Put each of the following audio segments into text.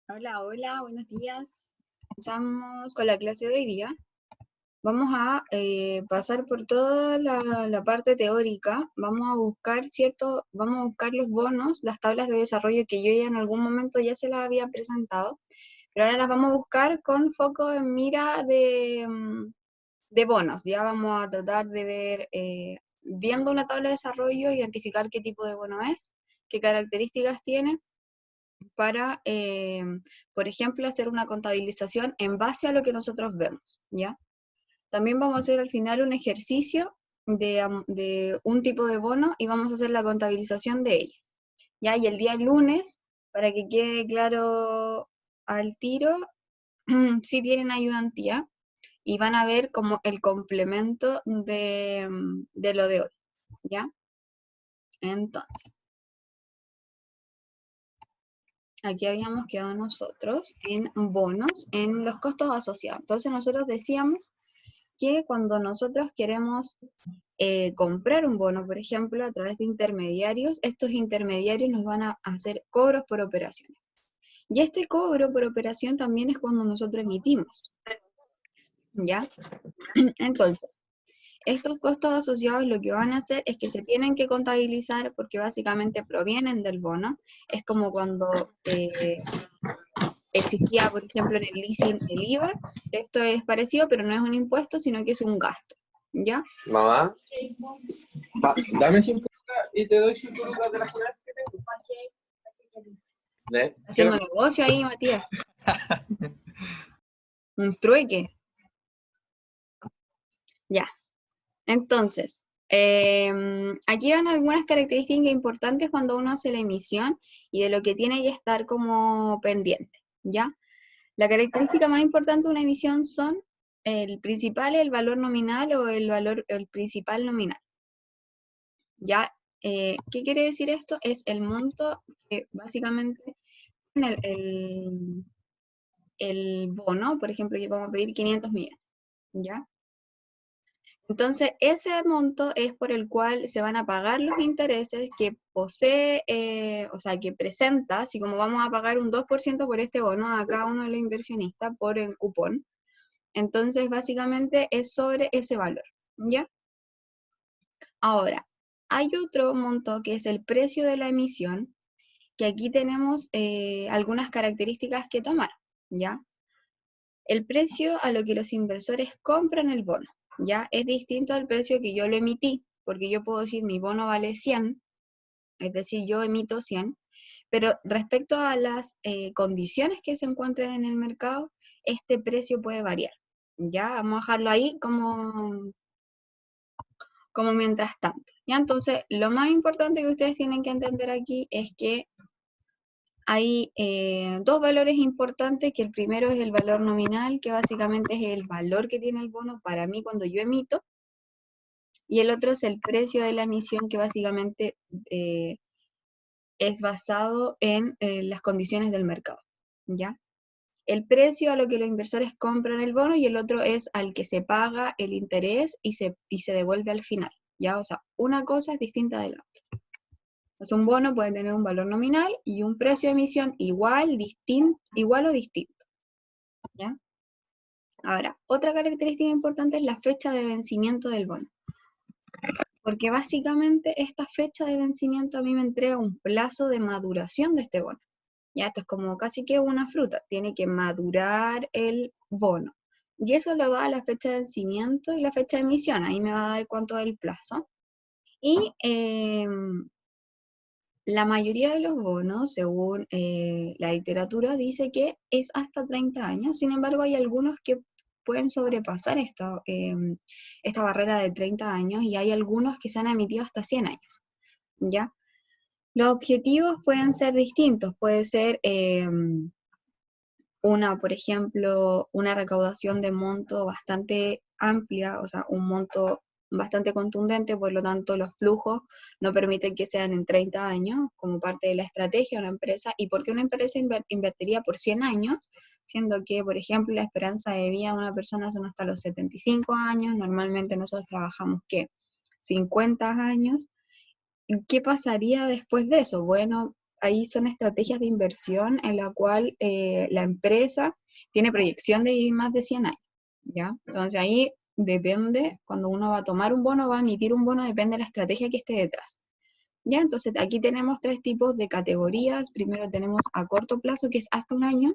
Hola, hola, buenos días. Comenzamos con la clase de hoy día. Vamos a pasar por toda la parte teórica. Vamos a buscar los bonos, las tablas de desarrollo que yo ya en algún momento ya se las había presentado, pero ahora las vamos a buscar con foco en mira de bonos. Ya vamos a tratar de ver, viendo una tabla de desarrollo, identificar qué tipo de bono es, qué características tiene, para, por ejemplo, hacer una contabilización en base a lo que nosotros vemos, ¿ya? También vamos a hacer al final un ejercicio de un tipo de bono y vamos a hacer la contabilización de ello, ¿ya? Y el día lunes, para que quede claro al tiro, si tienen ayudantía y van a ver como el complemento de lo de hoy, ¿ya? Entonces, aquí habíamos quedado nosotros en bonos, en los costos asociados. Entonces nosotros decíamos que cuando nosotros queremos comprar un bono, por ejemplo, a través de intermediarios, estos intermediarios nos van a hacer cobros por operaciones. Y este cobro por operación también es cuando nosotros emitimos, ¿ya? Entonces, estos costos asociados lo que van a hacer es que se tienen que contabilizar porque básicamente provienen del bono. Es como cuando existía, por ejemplo, en el leasing el IVA. Esto es parecido, pero no es un impuesto, sino que es un gasto, ¿ya? Mamá, dame 5 lucas y te doy 5 lucas de las jugadas que tengo. Haciendo negocio ahí, Matías. Un trueque. Ya. Entonces, aquí van algunas características importantes cuando uno hace la emisión y de lo que tiene que estar como pendiente, ¿ya? La característica más importante de una emisión son el principal, el valor nominal o el principal nominal, ¿ya? ¿Qué quiere decir esto? Es el monto que básicamente el bono, por ejemplo, que vamos a pedir 500 millones, ¿ya? Entonces, ese monto es por el cual se van a pagar los intereses que posee, o sea, que presenta, así como vamos a pagar un 2% por este bono a cada uno de los inversionistas por el cupón. Entonces, básicamente es sobre ese valor, ¿ya? Ahora, hay otro monto que es el precio de la emisión, que aquí tenemos algunas características que tomar, ¿ya? El precio a lo que los inversores compran el bono, ¿ya? Es distinto al precio que yo lo emití, porque yo puedo decir mi bono vale 100, es decir, yo emito 100, pero respecto a las condiciones que se encuentran en el mercado, este precio puede variar, ¿ya? Vamos a dejarlo ahí como mientras tanto, ¿ya? Entonces, lo más importante que ustedes tienen que entender aquí es que hay dos valores importantes, que el primero es el valor nominal, que básicamente es el valor que tiene el bono para mí cuando yo emito, y el otro es el precio de la emisión, que básicamente es basado en las condiciones del mercado, ¿ya? El precio a lo que los inversores compran el bono y el otro es al que se paga el interés y se devuelve al final, ¿ya? O sea, una cosa es distinta de la otra. Entonces, un bono puede tener un valor nominal y un precio de emisión igual o distinto, ¿ya? Ahora, otra característica importante es la fecha de vencimiento del bono, porque básicamente esta fecha de vencimiento a mí me entrega un plazo de maduración de este bono. Ya, esto es como casi que una fruta, tiene que madurar el bono. Y eso lo da la fecha de vencimiento y la fecha de emisión, ahí me va a dar cuánto es el plazo. Y la mayoría de los bonos, según la literatura, dice que es hasta 30 años, sin embargo hay algunos que pueden sobrepasar esta barrera de 30 años y hay algunos que se han emitido hasta 100 años, ¿ya? Los objetivos pueden ser distintos, puede ser por ejemplo, una recaudación de monto bastante amplia, o sea, un monto bastante contundente, por lo tanto los flujos no permiten que sean en 30 años como parte de la estrategia de una empresa. ¿Y por qué una empresa invertiría por 100 años? Siendo que, por ejemplo, la esperanza de vida de una persona son hasta los 75 años, normalmente nosotros trabajamos, ¿qué? 50 años, ¿qué pasaría después de eso? Bueno, ahí son estrategias de inversión en la cual la empresa tiene proyección de vivir más de 100 años, ¿ya? Entonces ahí depende, cuando uno va a tomar un bono, va a emitir un bono, depende de la estrategia que esté detrás. ¿Ya? Entonces aquí tenemos 3 tipos de categorías. Primero tenemos a corto plazo, que es hasta un año.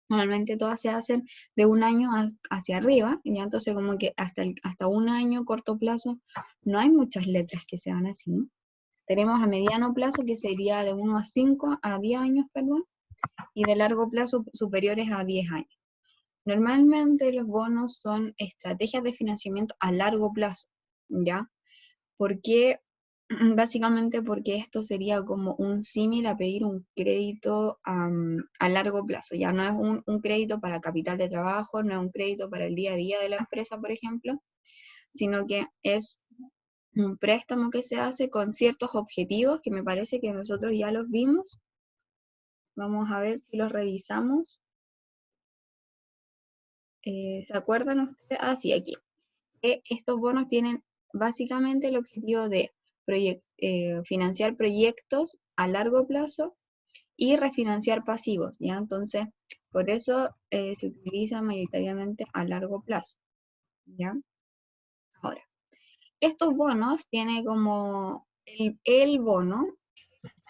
Normalmente todas se hacen de un año hacia arriba, ¿ya? Entonces como que hasta un año, corto plazo, no hay muchas letras que sean así, ¿no? Tenemos a mediano plazo, que sería de 1 a 5 a 10 años, perdón, y de largo plazo superiores a 10 años. Normalmente los bonos son estrategias de financiamiento a largo plazo, ¿ya? Porque básicamente porque esto sería como un símil a pedir un crédito a largo plazo. Ya no es un crédito para capital de trabajo, no es un crédito para el día a día de la empresa, por ejemplo, sino que es un préstamo que se hace con ciertos objetivos que me parece que nosotros ya los vimos. Vamos a ver si los revisamos. ¿Se acuerdan ustedes? Ah, sí, aquí. Estos bonos tienen básicamente el objetivo de financiar proyectos a largo plazo y refinanciar pasivos, ¿ya? Entonces, por eso se utiliza mayoritariamente a largo plazo, ¿ya? Ahora, estos bonos tiene como el bono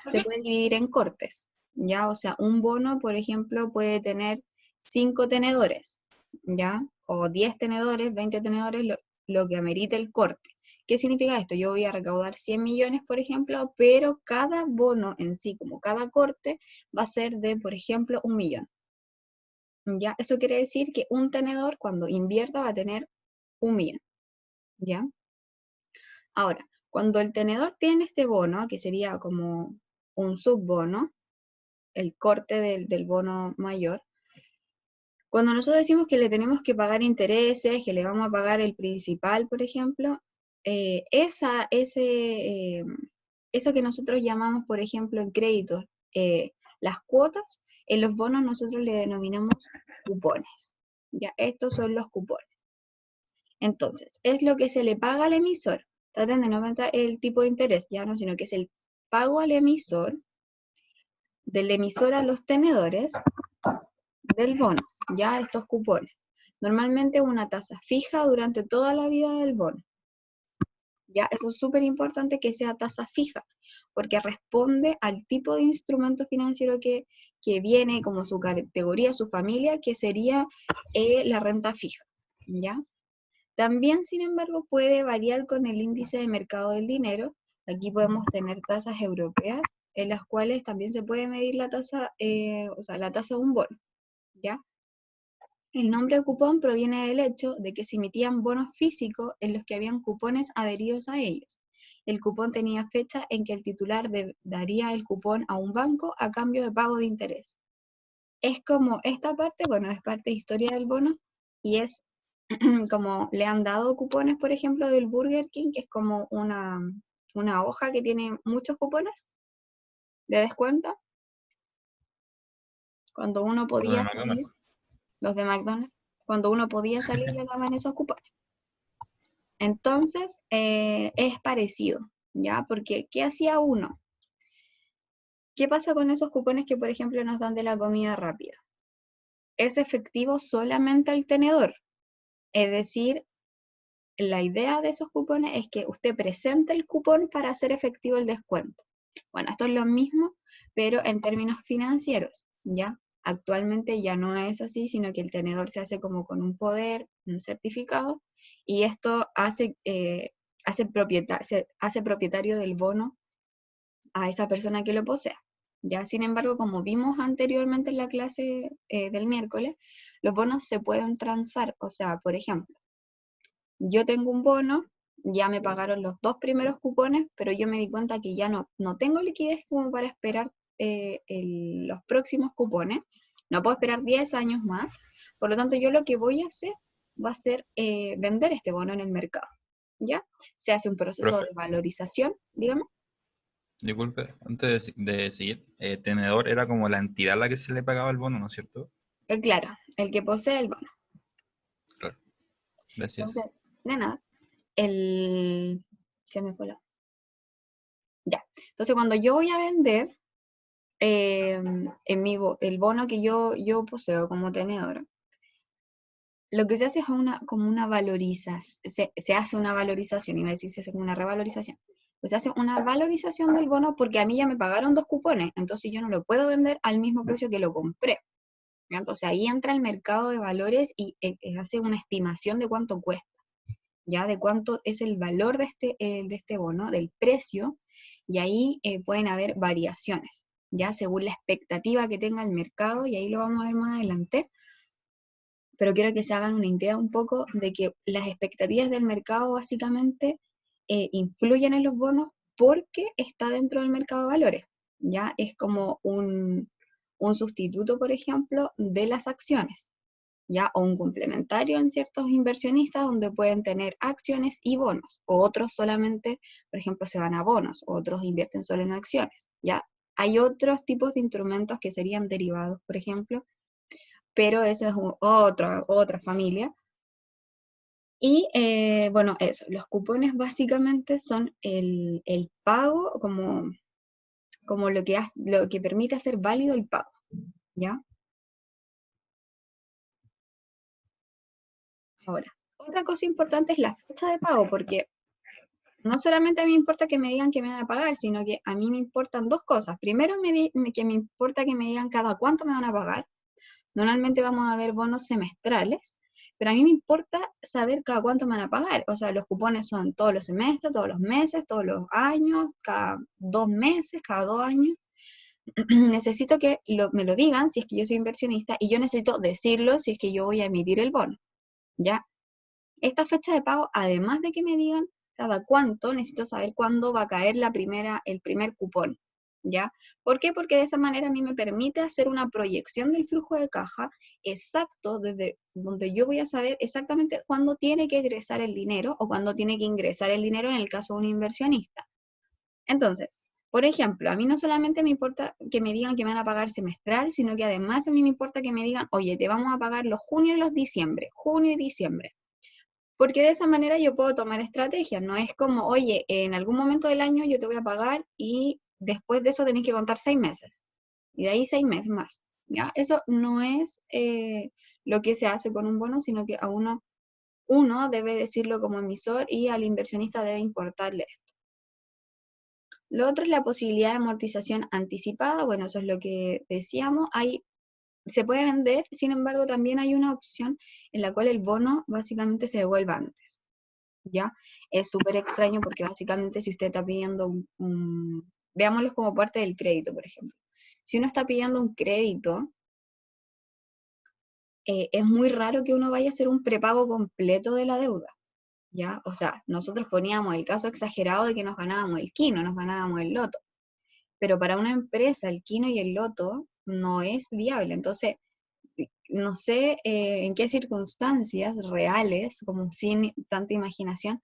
se puede dividir en cortes, ¿ya? O sea, un bono, por ejemplo, puede tener 5 tenedores, ¿ya? O 10 tenedores, 20 tenedores, lo que amerite el corte. ¿Qué significa esto? Yo voy a recaudar 100 millones, por ejemplo, pero cada bono en sí, como cada corte, va a ser de, por ejemplo, 1 millón. ¿Ya? Eso quiere decir que un tenedor, cuando invierta, va a tener 1 millón, ¿ya? Ahora, cuando el tenedor tiene este bono, que sería como un subbono, el corte del bono mayor, cuando nosotros decimos que le tenemos que pagar intereses, que le vamos a pagar el principal, por ejemplo, eso que nosotros llamamos, por ejemplo, en créditos, las cuotas, en los bonos nosotros le denominamos cupones. Ya, estos son los cupones. Entonces, es lo que se le paga al emisor. Traten de no pensar el tipo de interés, ya no, sino que es el pago al emisor, del emisor a los tenedores, del bono, ya estos cupones. Normalmente una tasa fija durante toda la vida del bono. Ya, eso es súper importante que sea tasa fija, porque responde al tipo de instrumento financiero que viene como su categoría, su familia, que sería la renta fija. ¿Ya? También, sin embargo, puede variar con el índice de mercado del dinero. Aquí podemos tener tasas europeas, en las cuales también se puede medir la tasa, o sea, la tasa de un bono. ¿Ya? El nombre cupón proviene del hecho de que se emitían bonos físicos en los que habían cupones adheridos a ellos. El cupón tenía fecha en que el titular daría el cupón a un banco a cambio de pago de interés. Es como esta parte, bueno, es parte de historia del bono y es como le han dado cupones, por ejemplo, del Burger King, que es como una hoja que tiene muchos cupones de descuento. Cuando uno Lo de podía salir, McDonald's. los de McDonald's, cuando uno podía salir le daban esos cupones. Entonces, es parecido, ¿ya? Porque, ¿qué hacía uno? ¿Qué pasa con esos cupones que, por ejemplo, nos dan de la comida rápida? Es efectivo solamente al tenedor. Es decir, la idea de esos cupones es que usted presente el cupón para hacer efectivo el descuento. Bueno, esto es lo mismo, pero en términos financieros, ¿ya? Actualmente ya no es así, sino que el tenedor se hace como con un poder, un certificado, y esto hace propietario del bono a esa persona que lo posea. Ya, sin embargo, como vimos anteriormente en la clase del miércoles, los bonos se pueden transar, o sea, por ejemplo, yo tengo un bono, ya me pagaron los 2 primeros cupones, pero yo me di cuenta que ya no tengo liquidez como para esperar los próximos cupones, no puedo esperar 10 años más, por lo tanto yo lo que voy a hacer va a ser vender este bono en el mercado, ¿ya? Se hace un proceso Profe, de valorización, dígame. disculpe, antes de seguir, tenedor era como la entidad a la que se le pagaba el bono, ¿no es cierto? Claro, el que posee el bono. Claro, gracias. Entonces, de nada, el... Se me fue la... Ya, entonces cuando yo voy a vender el bono que yo poseo como tenedora, lo que se hace es como una valorización, se hace una valorización, iba a decir se hace como una revalorización. Pues se hace una valorización del bono porque a mí ya me pagaron 2 cupones, entonces yo no lo puedo vender al mismo precio que lo compré. ¿Ya? Entonces ahí entra el mercado de valores y hace una estimación de cuánto cuesta, ya de cuánto es el valor de este bono, del precio, y ahí pueden haber variaciones, ya según la expectativa que tenga el mercado, y ahí lo vamos a ver más adelante, pero quiero que se hagan una idea un poco de que las expectativas del mercado básicamente influyen en los bonos porque está dentro del mercado de valores, ya es como un sustituto, por ejemplo, de las acciones, ya, o un complementario en ciertos inversionistas donde pueden tener acciones y bonos, o otros solamente, por ejemplo, se van a bonos, otros invierten solo en acciones, ya. Hay otros tipos de instrumentos que serían derivados, por ejemplo, pero eso es otra familia. Y bueno, eso, los cupones básicamente son el pago como lo que permite hacer válido el pago, ¿ya? Ahora, otra cosa importante es la fecha de pago, porque no solamente a mí me importa que me digan que me van a pagar, sino que a mí me importan dos cosas. Primero, que me importa que me digan cada cuánto me van a pagar. Normalmente vamos a ver bonos semestrales, pero a mí me importa saber cada cuánto me van a pagar. O sea, los cupones son todos los semestres, todos los meses, todos los años, cada 2 meses, cada 2 años. Necesito que me lo digan si es que yo soy inversionista y yo necesito decirlo si es que yo voy a emitir el bono, ¿ya? Esta fecha de pago, además de que me digan cada cuánto, necesito saber cuándo va a caer el primer cupón, ¿ya? ¿Por qué? Porque de esa manera a mí me permite hacer una proyección del flujo de caja exacto, desde donde yo voy a saber exactamente cuándo tiene que egresar el dinero o cuándo tiene que ingresar el dinero en el caso de un inversionista. Entonces, por ejemplo, a mí no solamente me importa que me digan que me van a pagar semestral, sino que además a mí me importa que me digan, oye, te vamos a pagar los junio y los diciembre, junio y diciembre. Porque de esa manera yo puedo tomar estrategias, no es como, oye, en algún momento del año yo te voy a pagar y después de eso tenés que contar 6 meses. Y de ahí 6 meses más. ¿Ya? Eso no es lo que se hace con un bono, sino que a uno debe decirlo como emisor y al inversionista debe importarle esto. Lo otro es la posibilidad de amortización anticipada. Bueno, eso es lo que decíamos. Se puede vender, sin embargo, también hay una opción en la cual el bono básicamente se devuelva antes. ¿Ya? Es súper extraño porque básicamente si usted está pidiendo veámoslo como parte del crédito, por ejemplo. Si uno está pidiendo un crédito, es muy raro que uno vaya a hacer un prepago completo de la deuda, ¿ya? O sea, nosotros poníamos el caso exagerado de que nos ganábamos el quino, nos ganábamos el loto, pero para una empresa el quino y el loto no es viable, entonces no sé en qué circunstancias reales, como sin tanta imaginación,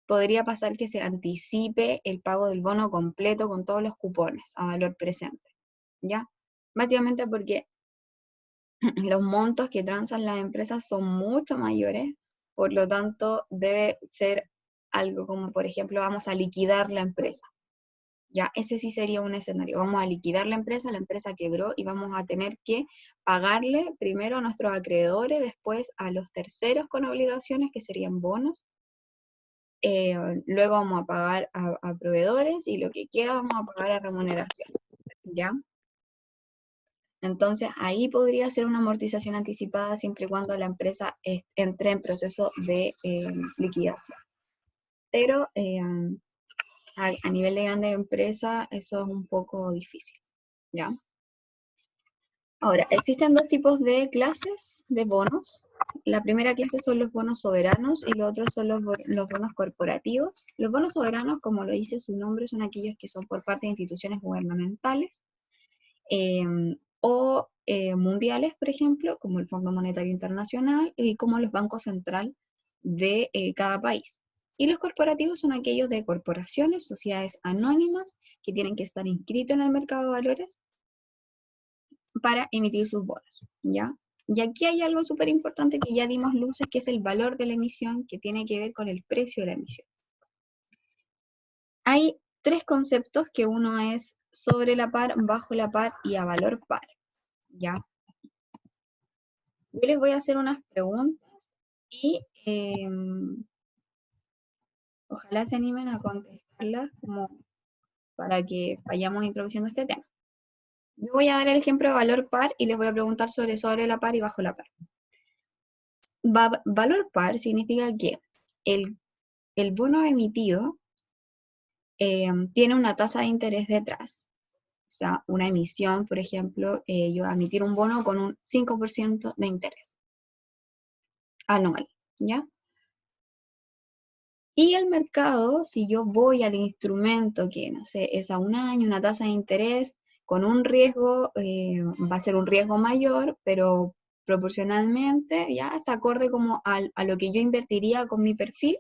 podría pasar que se anticipe el pago del bono completo con todos los cupones a valor presente, ¿ya? Básicamente porque los montos que transan las empresas son mucho mayores, por lo tanto debe ser algo como, por ejemplo, vamos a liquidar la empresa, ¿ya? Ese sí sería un escenario, vamos a liquidar la empresa quebró y vamos a tener que pagarle primero a nuestros acreedores, después a los terceros con obligaciones, que serían bonos, luego vamos a pagar a proveedores y lo que queda vamos a pagar a remuneración, ¿ya? Entonces ahí podría ser una amortización anticipada siempre y cuando la empresa entre en proceso de liquidación. Pero a nivel de grande empresa eso es un poco difícil, ¿ya? Ahora, existen dos tipos de clases de bonos. La primera clase son los bonos soberanos y los otros son los bonos corporativos. Los bonos soberanos, como lo dice su nombre, son aquellos que son por parte de instituciones gubernamentales eh, o mundiales, por ejemplo, como el Fondo Monetario Internacional y como los bancos centrales de cada país. Y los corporativos son aquellos de corporaciones, sociedades anónimas que tienen que estar inscritos en el mercado de valores para emitir sus bonos, ¿ya? Y aquí hay algo súper importante que ya dimos luces, que es el valor de la emisión, que tiene que ver con el precio de la emisión. Hay tres conceptos, que uno es sobre la par, bajo la par y a valor par, ¿ya? Yo les voy a hacer unas preguntas y ojalá se animen a contestarlas como para que vayamos introduciendo este tema. Yo voy a dar el ejemplo de valor par y les voy a preguntar sobre la par y bajo la par. Valor par significa que el bono emitido tiene una tasa de interés detrás. O sea, una emisión, por ejemplo, yo emitir un bono con un 5% de interés anual, ¿ya? Y el mercado, si yo voy al instrumento que, no sé, es a un año, una tasa de interés, con un riesgo, va a ser un riesgo mayor, pero proporcionalmente ya está acorde como a lo que yo invertiría con mi perfil.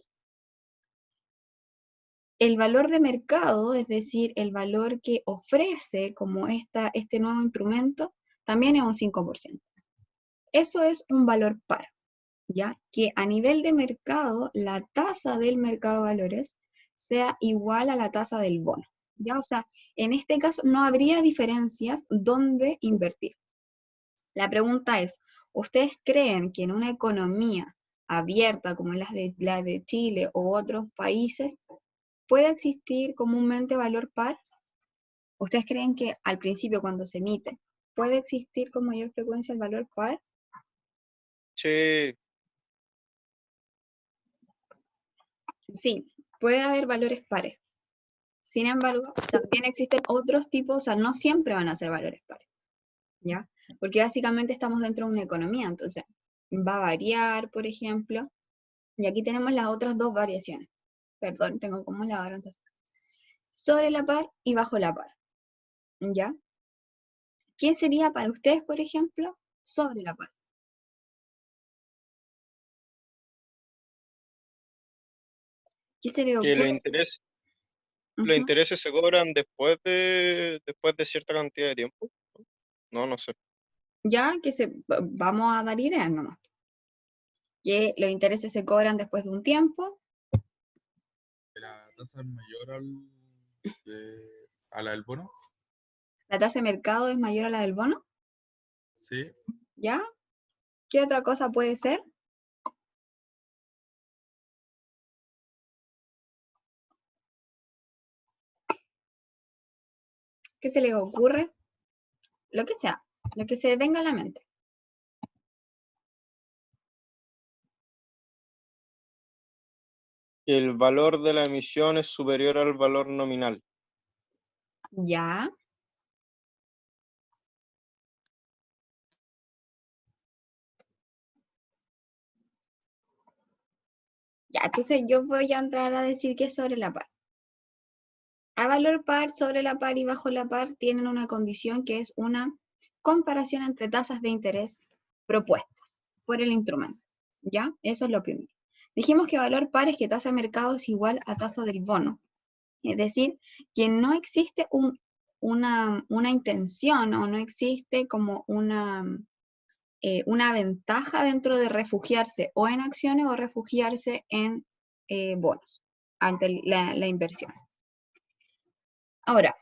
El valor de mercado, es decir, el valor que ofrece como este nuevo instrumento, también es un 5%. Eso es un valor par, ¿ya? Que a nivel de mercado, la tasa del mercado de valores sea igual a la tasa del bono, ¿ya? O sea, en este caso no habría diferencias dónde invertir. La pregunta es, ¿ustedes creen que en una economía abierta como la de Chile o otros países puede existir comúnmente valor par? ¿Ustedes creen que al principio cuando se emite puede existir con mayor frecuencia el valor par? Sí, Sí, puede haber valores pares. Sin embargo, también existen otros tipos, o sea, no siempre van a ser valores pares, ¿ya? Porque básicamente estamos dentro de una economía, entonces va a variar, por ejemplo, y aquí tenemos las otras dos variaciones. Perdón, tengo como la hora antes. Sobre la par y bajo la par, ¿ya? ¿Qué sería para ustedes, por ejemplo, sobre la par? ¿Qué se les que ocurre? los Ujú. intereses se cobran después de cierta cantidad de tiempo. No sé. Ya que vamos a dar ideas nomás. Que los intereses se cobran después de un tiempo. La tasa es mayor a la del bono. La tasa de mercado es mayor a la del bono. Sí. ¿Ya? ¿Qué otra cosa puede ser? ¿Qué se les ocurre? Lo que sea, lo que se venga a la mente. Que el valor de la emisión es superior al valor nominal. ¿Ya? Ya, entonces yo voy a entrar a decir que es sobre la par. A valor par, sobre la par y bajo la par tienen una condición que es una comparación entre tasas de interés propuestas por el instrumento. ¿Ya? Eso es lo primero. Dijimos que valor par es que tasa de mercado es igual a tasa del bono. Es decir, que no existe una intención o no existe como una ventaja dentro de refugiarse o en acciones o refugiarse en bonos ante la inversión. Ahora,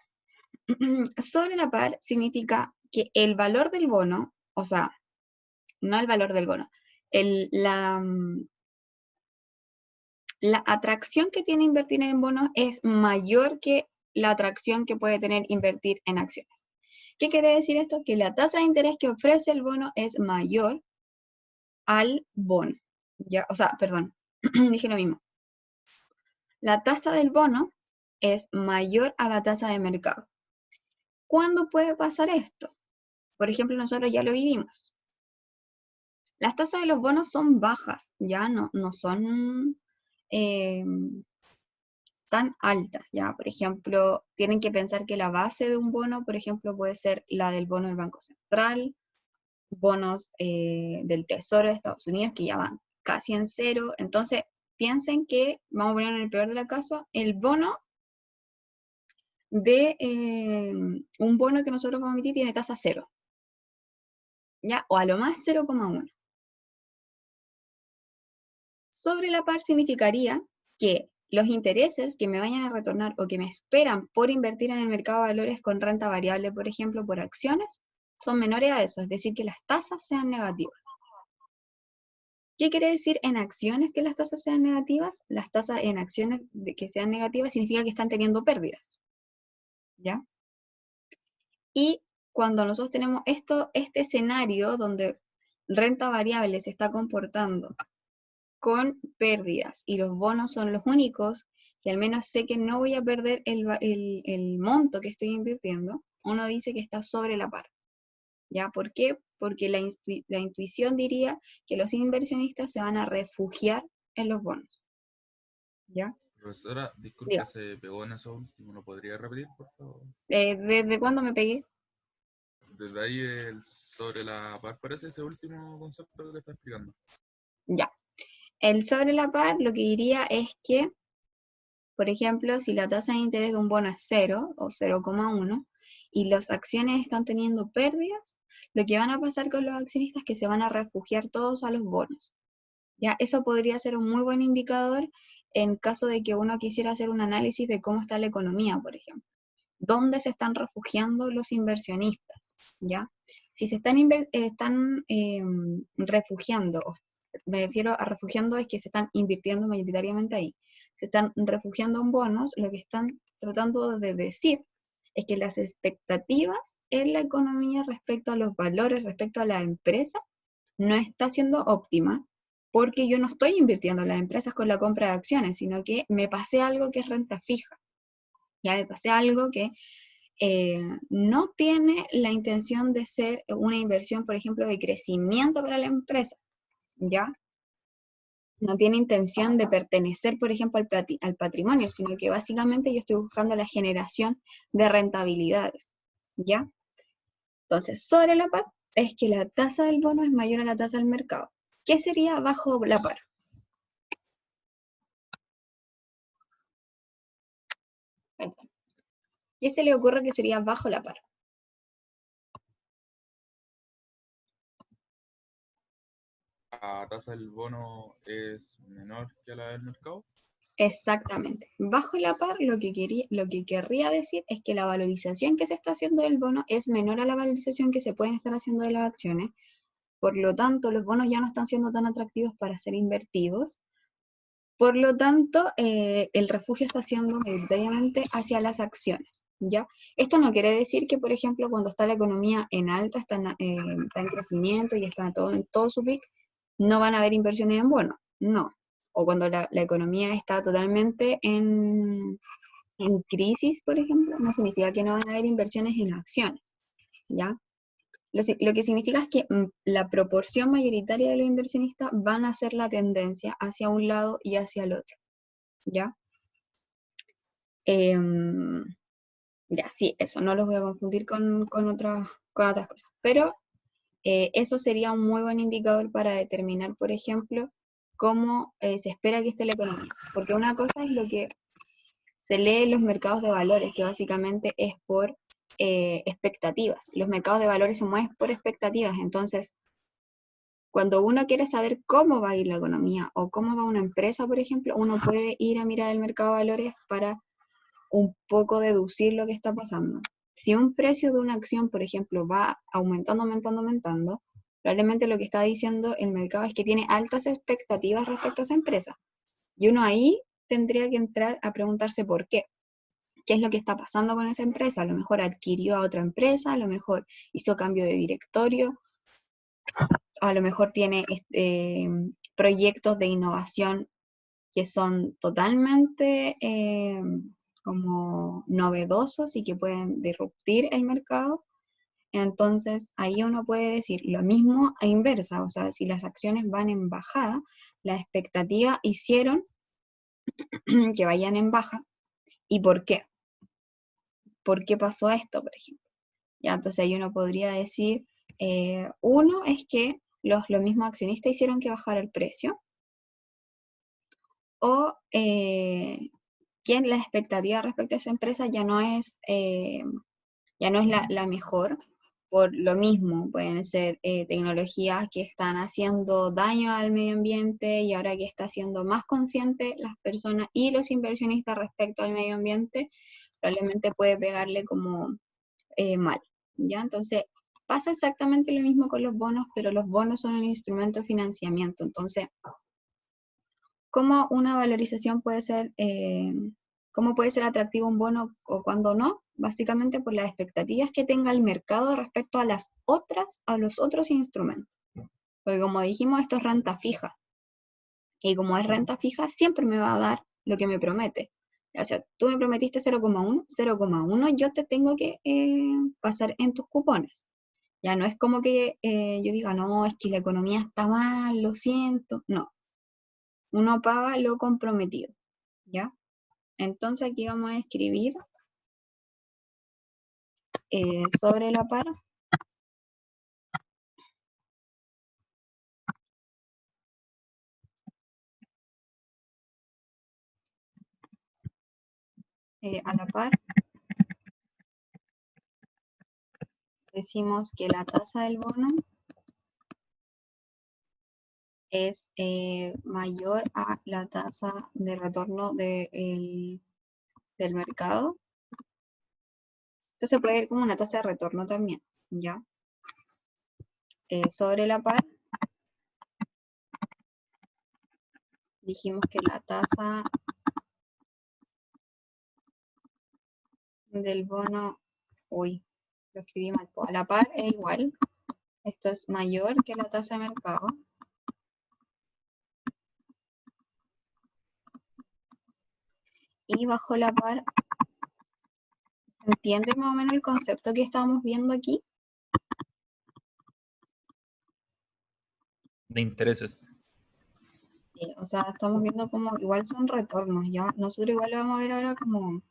sobre la par significa que el valor del bono, o sea, no el valor del bono, la atracción que tiene invertir en bonos es mayor que la atracción que puede tener invertir en acciones. ¿Qué quiere decir esto? Que la tasa de interés que ofrece el bono es mayor al bono. Ya, o sea, perdón, dije lo mismo. La tasa del bono es mayor a la tasa de mercado. ¿Cuándo puede pasar esto? Por ejemplo, nosotros ya lo vivimos. Las tasas de los bonos son bajas, ya no son eh, tan altas, ya. Por ejemplo, tienen que pensar que la base de un bono, por ejemplo, puede ser la del bono del Banco Central, bonos del Tesoro de Estados Unidos que ya van casi en cero. Entonces, piensen que, vamos a poner en el peor de los casos, el bono de un bono que nosotros vamos a emitir tiene tasa cero, ¿ya? O a lo más 0,1. Sobre la par significaría que los intereses que me vayan a retornar o que me esperan por invertir en el mercado de valores con renta variable, por ejemplo, por acciones, son menores a eso, es decir, que las tasas sean negativas. ¿Qué quiere decir en acciones que las tasas sean negativas? Las tasas en acciones que sean negativas significa que están teniendo pérdidas, ¿ya? Y cuando nosotros tenemos este escenario donde renta variable se está comportando con pérdidas y los bonos son los únicos, que al menos sé que no voy a perder el monto que estoy invirtiendo, uno dice que está sobre la par. ¿Ya? ¿Por qué? Porque la intuición diría que los inversionistas se van a refugiar en los bonos. ¿Ya? Profesora, disculpe, Diga. se pegó en eso último, ¿lo podría repetir, por favor? ¿Desde cuándo me pegué? Desde ahí, sobre la par, parece ese último concepto que está explicando. Ya. El sobre la par lo que diría es que, por ejemplo, si la tasa de interés de un bono es 0 o 0,1 y las acciones están teniendo pérdidas, lo que van a pasar con los accionistas es que se van a refugiar todos a los bonos. ¿Ya? Eso podría ser un muy buen indicador en caso de que uno quisiera hacer un análisis de cómo está la economía, por ejemplo. ¿Dónde se están refugiando los inversionistas? ¿Ya? Si se están refugiando, me refiero a refugiando es que se están invirtiendo mayoritariamente ahí, se están refugiando en bonos, lo que están tratando de decir es que las expectativas en la economía respecto a los valores, respecto a la empresa, no está siendo óptima, porque yo no estoy invirtiendo en las empresas con la compra de acciones, sino que me pasé algo que es renta fija. Ya me pasé algo que no tiene la intención de ser una inversión, por ejemplo, de crecimiento para la empresa, ¿ya? No tiene intención de pertenecer, por ejemplo, al patrimonio, sino que básicamente yo estoy buscando la generación de rentabilidades, ¿ya? Entonces, sobre la par es que la tasa del bono es mayor a la tasa del mercado. ¿Qué sería bajo la par? ¿Qué se le ocurre que sería bajo la par? La tasa del bono es menor que la del mercado. Exactamente. Bajo la par, lo que querría decir es que la valorización que se está haciendo del bono es menor a la valorización que se pueden estar haciendo de las acciones. Por lo tanto, los bonos ya no están siendo tan atractivos para ser invertidos. Por lo tanto, el refugio está siendo mayoritariamente hacia las acciones, ¿ya? Esto no quiere decir que, por ejemplo, cuando está la economía en alta, está en crecimiento y está en todo su pic, no van a haber inversiones en bonos, no. O cuando la economía está totalmente en crisis, por ejemplo, no significa que no van a haber inversiones en acciones, ¿ya? Lo que significa es que la proporción mayoritaria de los inversionistas van a ser la tendencia hacia un lado y hacia el otro, ¿ya? Ya, sí, eso, no los voy a confundir con otras cosas, pero eso sería un muy buen indicador para determinar, por ejemplo, cómo se espera que esté la economía, porque una cosa es lo que se lee en los mercados de valores, que básicamente es por expectativas. Los mercados de valores se mueven por expectativas, entonces, cuando uno quiere saber cómo va a ir la economía o cómo va una empresa, por ejemplo, uno puede ir a mirar el mercado de valores para un poco deducir lo que está pasando. Si un precio de una acción, por ejemplo, va aumentando, probablemente lo que está diciendo el mercado es que tiene altas expectativas respecto a esa empresa. Y uno ahí tendría que entrar a preguntarse por qué. ¿Qué es lo que está pasando con esa empresa? A lo mejor adquirió a otra empresa, a lo mejor hizo cambio de directorio, a lo mejor tiene proyectos de innovación que son totalmente como novedosos y que pueden disruptir el mercado. Entonces ahí uno puede decir lo mismo a inversa, o sea, si las acciones van en bajada, la expectativa hicieron que vayan en baja. ¿Y por qué? ¿Por qué pasó esto, por ejemplo? Ya, entonces ahí uno podría decir, uno es que los mismos accionistas hicieron que bajara el precio, o que la expectativa respecto a esa empresa ya no es la mejor, por lo mismo. Pueden ser tecnologías que están haciendo daño al medio ambiente y ahora que está siendo más consciente las personas y los inversionistas respecto al medio ambiente, probablemente puede pegarle como mal, ¿ya? Entonces, pasa exactamente lo mismo con los bonos, pero los bonos son un instrumento de financiamiento. Entonces, ¿cómo una valorización puede ser, cómo puede ser atractivo un bono o cuándo no? Básicamente por las expectativas que tenga el mercado respecto a los otros instrumentos. Porque como dijimos, esto es renta fija. Y como es renta fija, siempre me va a dar lo que me promete. O sea, tú me prometiste 0,1, 0,1 yo te tengo que pasar en tus cupones. Ya no es como que yo diga, no, es que la economía está mal, lo siento. No, uno paga lo comprometido, ¿ya? Entonces aquí vamos a escribir sobre la par. A la par decimos que la tasa del bono es mayor a la tasa de retorno del mercado. Entonces puede ir como una tasa de retorno también, ¿ya? Sobre la par dijimos que la tasa del bono, uy, lo escribí mal, a la par es igual, esto es mayor que la tasa de mercado. Y bajo la par, ¿se entiende más o menos el concepto que estamos viendo aquí? De intereses. Sí, o sea, estamos viendo como igual son retornos, ya nosotros igual lo vamos a ver ahora como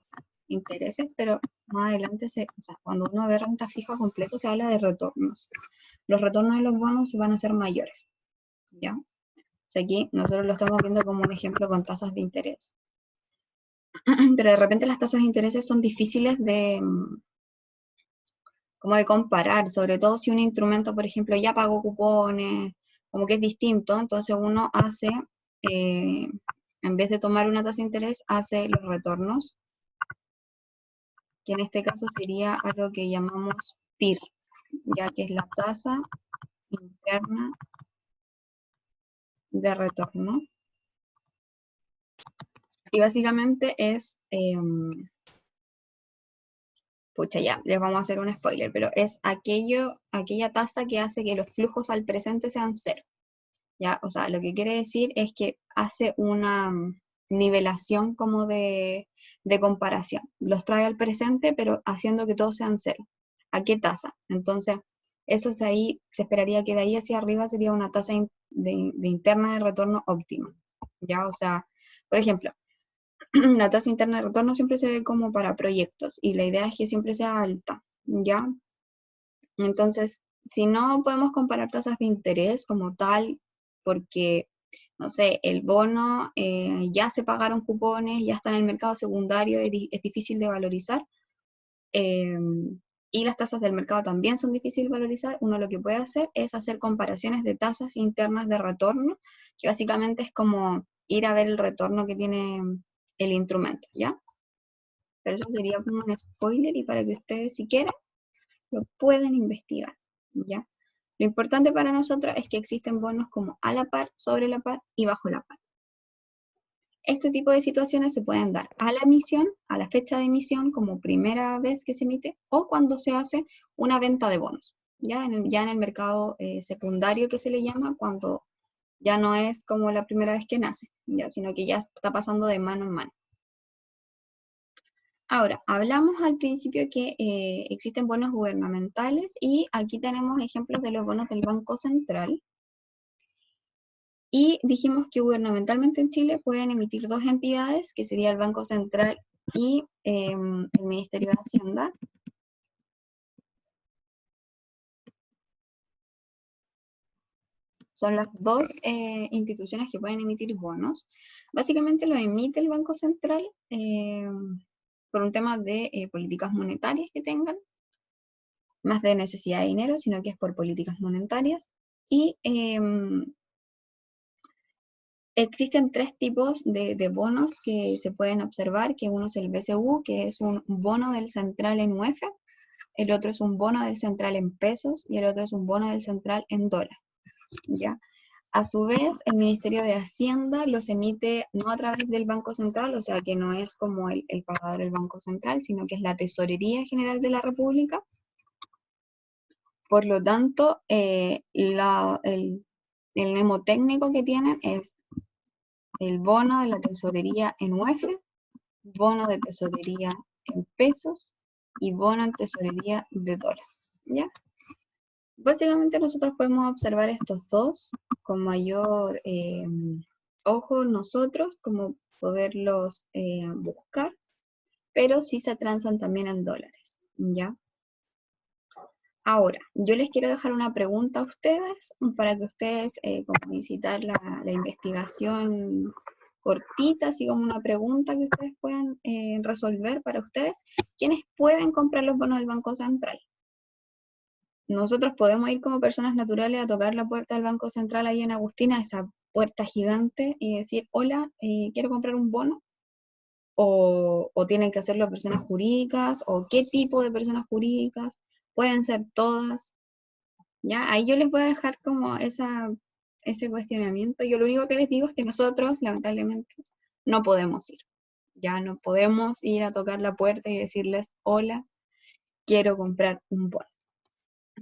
intereses, pero más adelante, o sea, cuando uno ve renta fija completo, se habla de retornos. Los retornos de los bonos van a ser mayores, ¿ya? O sea, aquí nosotros lo estamos viendo como un ejemplo con tasas de interés. Pero de repente las tasas de interés son difíciles como de comparar, sobre todo si un instrumento, por ejemplo, ya pagó cupones, como que es distinto, entonces uno hace, en vez de tomar una tasa de interés, hace los retornos, que en este caso sería algo que llamamos TIR, ya que es la tasa interna de retorno. Y básicamente es, pucha ya, les vamos a hacer un spoiler, pero es aquella tasa que hace que los flujos al presente sean cero. ¿Ya? O sea, lo que quiere decir es que hace una nivelación como de comparación. Los trae al presente, pero haciendo que todos sean cero. ¿A qué tasa? Entonces, eso es ahí, se esperaría que de ahí hacia arriba sería una tasa de interna de retorno óptima. ¿Ya? O sea, por ejemplo, la tasa interna de retorno siempre se ve como para proyectos y la idea es que siempre sea alta. ¿Ya? Entonces, si no podemos comparar tasas de interés como tal, porque, no sé, el bono ya se pagaron cupones, ya está en el mercado secundario, es difícil de valorizar, y las tasas del mercado también son difíciles de valorizar, uno lo que puede hacer es hacer comparaciones de tasas internas de retorno, que básicamente es como ir a ver el retorno que tiene el instrumento, ¿ya? Pero eso sería como un spoiler y para que ustedes, si quieren, lo pueden investigar, ¿ya? Lo importante para nosotros es que existen bonos como a la par, sobre la par y bajo la par. Este tipo de situaciones se pueden dar a la emisión, a la fecha de emisión, como primera vez que se emite, o cuando se hace una venta de bonos, ya en el mercado secundario que se le llama, cuando ya no es como la primera vez que nace, ya, sino que ya está pasando de mano en mano. Ahora, hablamos al principio que existen bonos gubernamentales y aquí tenemos ejemplos de los bonos del Banco Central. Y dijimos que gubernamentalmente en Chile pueden emitir dos entidades, que sería el Banco Central y el Ministerio de Hacienda. Son las dos instituciones que pueden emitir bonos. Básicamente lo emite el Banco Central por un tema de políticas monetarias que tengan. más de necesidad de dinero, sino que es por políticas monetarias. Y existen tres tipos de bonos que se pueden observar, que uno es el BCU, que es un bono del central en UF, el otro es un bono del central en pesos y el otro es un bono del central en dólar, ¿ya? A su vez, el Ministerio de Hacienda los emite no a través del Banco Central, o sea que no es como el pagador del Banco Central, sino que es la Tesorería General de la República. Por lo tanto, el mnemotécnico que tienen es el bono de la tesorería en UF, bono de tesorería en pesos y bono en tesorería de dólar, ¿ya? Básicamente nosotros podemos observar estos dos con mayor ojo nosotros, como poderlos buscar, pero sí se transan también en dólares, ¿ya? Ahora, yo les quiero dejar una pregunta a ustedes para que ustedes, como visitar la investigación cortita, así como una pregunta que ustedes puedan resolver para ustedes. ¿Quiénes pueden comprar los bonos del Banco Central? Nosotros podemos ir como personas naturales a tocar la puerta del Banco Central ahí en Agustina, esa puerta gigante, y decir, hola, quiero comprar un bono. O tienen que hacerlo personas jurídicas, o qué tipo de personas jurídicas, pueden ser todas, ¿ya? Ahí yo les voy a dejar como ese cuestionamiento. Yo lo único que les digo es que nosotros, lamentablemente, no podemos ir. Ya no podemos ir a tocar la puerta y decirles, hola, quiero comprar un bono,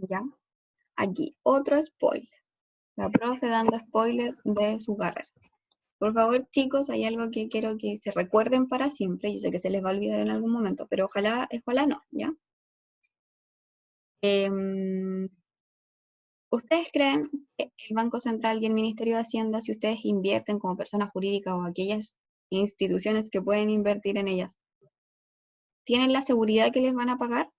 ¿ya? Aquí, otro spoiler. La profe dando spoiler de su carrera. Por favor, chicos, hay algo que quiero que se recuerden para siempre. Yo sé que se les va a olvidar en algún momento, pero ojalá no, ¿ya? ¿Ustedes creen que el Banco Central y el Ministerio de Hacienda, si ustedes invierten como personas jurídicas o aquellas instituciones que pueden invertir en ellas, tienen la seguridad que les van a pagar?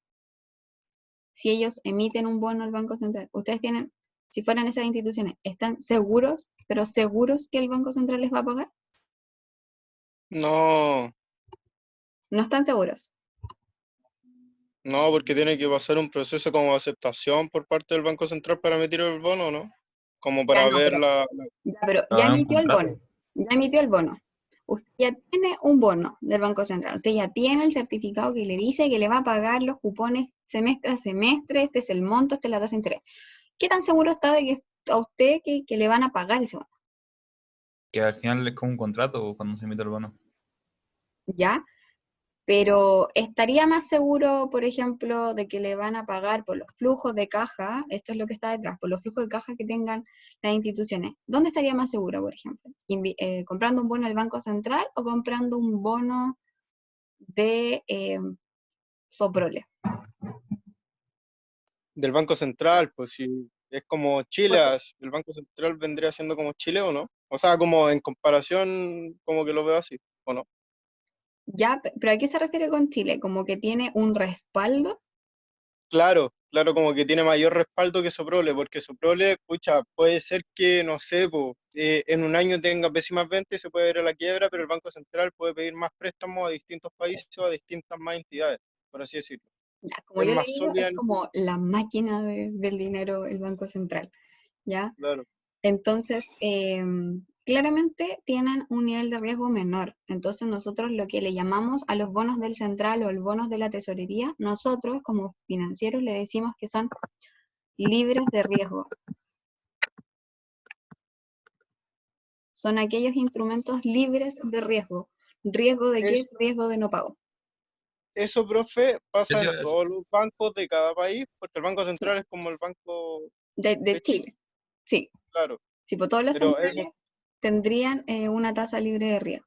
Si ellos emiten un bono al Banco Central, ustedes tienen, si fueran esas instituciones, ¿están seguros, pero seguros que el Banco Central les va a pagar? No, No están seguros. no, porque tiene que pasar un proceso como de aceptación por parte del Banco Central para emitir el bono, ¿no? Como Ya para no, ver pero Pero ya hay un emitió el contrato. bono. Ya emitió el bono. Usted ya tiene un bono del Banco Central. Usted ya tiene el certificado que le dice que le va a pagar los cupones semestre a semestre. Este es el monto, esta es la tasa de interés. ¿Qué tan seguro está de que a usted que le van a pagar ese bono? Que al final es como un contrato cuando se emite el bono. ¿Ya? Pero estaría más seguro, por ejemplo, de que le van a pagar por los flujos de caja, esto es lo que está detrás, por los flujos de caja que tengan las instituciones. ¿Dónde estaría más seguro, por ejemplo? ¿Comprando un bono del Banco Central o comprando un bono de Soprole? del Banco Central, pues si es como Chile, Porque el Banco Central vendría siendo como Chile o no. O sea, como en comparación, como que lo veo así, ¿o no? ya, pero ¿a qué se refiere con Chile? ¿Como que tiene un respaldo? Claro, claro, como que tiene mayor respaldo que Soprole, porque Soprole, pucha, puede ser que, no sé, po, en un año tenga pésimas ventas y se puede ir a la quiebra, pero el Banco Central puede pedir más préstamos a distintos países o a distintas más entidades, por así decirlo. Ya, como Es yo le más digo, sólida es en ese como la máquina del dinero, el Banco Central, ¿ya? claro. Entonces, claramente tienen un nivel de riesgo menor. Entonces, nosotros lo que le llamamos a los bonos del central o los bonos de la tesorería, nosotros como financieros le decimos que son libres de riesgo. Son aquellos instrumentos libres de riesgo. ¿Riesgo de qué? Es, Riesgo de no pago. eso, profe, pasa Eso, en todos los bancos de cada país, porque el Banco Sí, Central es como el Banco de de Chile, Chile. Sí, claro. sí, por todos los Pero eso, centrales tendrían una tasa libre de riesgo.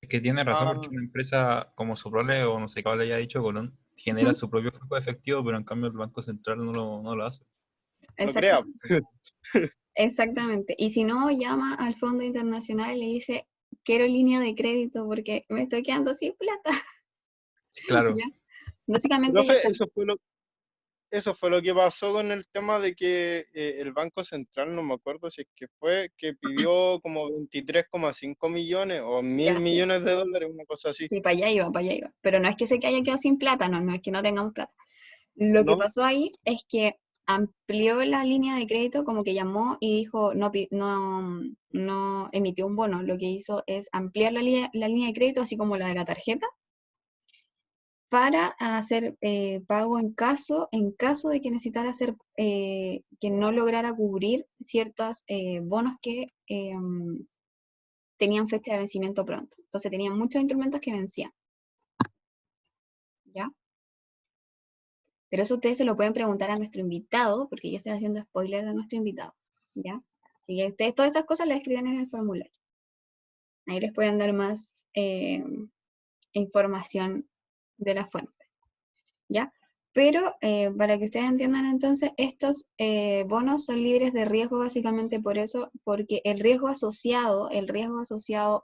es que tiene razón porque ah, una empresa como Soprole o no sé qué le haya dicho Colón genera Ujú, su propio flujo de efectivo, pero en cambio el Banco Central no lo hace. lo crea. exactamente. Exactamente. Y si no, llama al Fondo Internacional y le dice, quiero línea de crédito porque me estoy quedando sin plata. Claro, ¿Ya? Básicamente ellos Profe, están, eso fue lo que pasó con el tema de que el Banco Central, no me acuerdo si es que fue, que pidió como 23,5 millones o mil ya, sí, millones de dólares, una cosa así. sí, para allá iba, para allá iba. Pero no es que se que haya quedado sin plata, no, no es que no tengamos plata. Lo que ¿no? pasó ahí es que amplió la línea de crédito, como que llamó y dijo, no emitió un bono. Lo que hizo es ampliar la línea de crédito, así como la de la tarjeta, para hacer pago en caso de que necesitara hacer, que no lograra cubrir ciertos bonos que tenían fecha de vencimiento pronto. Entonces tenían muchos instrumentos que vencían, ¿ya? Pero eso ustedes se lo pueden preguntar a nuestro invitado, porque yo estoy haciendo spoiler de nuestro invitado, ¿ya? Así que ustedes todas esas cosas las escriben en el formulario. Ahí les pueden dar más información de la fuente, ¿ya? Pero para que ustedes entiendan entonces, estos bonos son libres de riesgo básicamente por eso, porque el riesgo asociado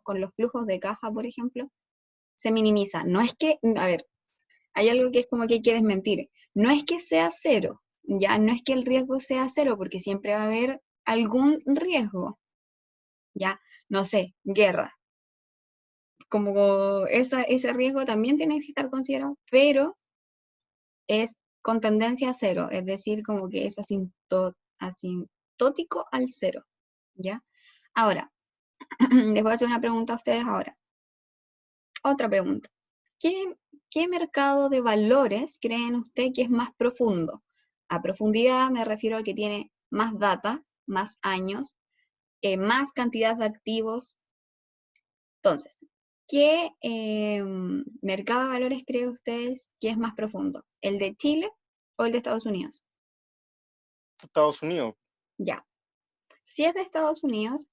con los flujos de caja, por ejemplo, se minimiza. No es que, a ver, hay algo que es como que hay que desmentir. No es que sea cero, ya no es que el riesgo sea cero, porque siempre va a haber algún riesgo, ya, no sé, guerra. Como ese riesgo también tiene que estar considerado, pero es con tendencia a cero, es decir, como que es asintótico al cero, ¿ya? Ahora, les voy a hacer una pregunta a ustedes ahora. Otra pregunta. ¿Qué mercado de valores creen ustedes que es más profundo? A profundidad me refiero a que tiene más data, más años, más cantidad de activos. Entonces, ¿qué mercado de valores creen ustedes que es más profundo? ¿El de Chile o el de Estados Unidos? Estados Unidos. Ya. Si es de Estados Unidos,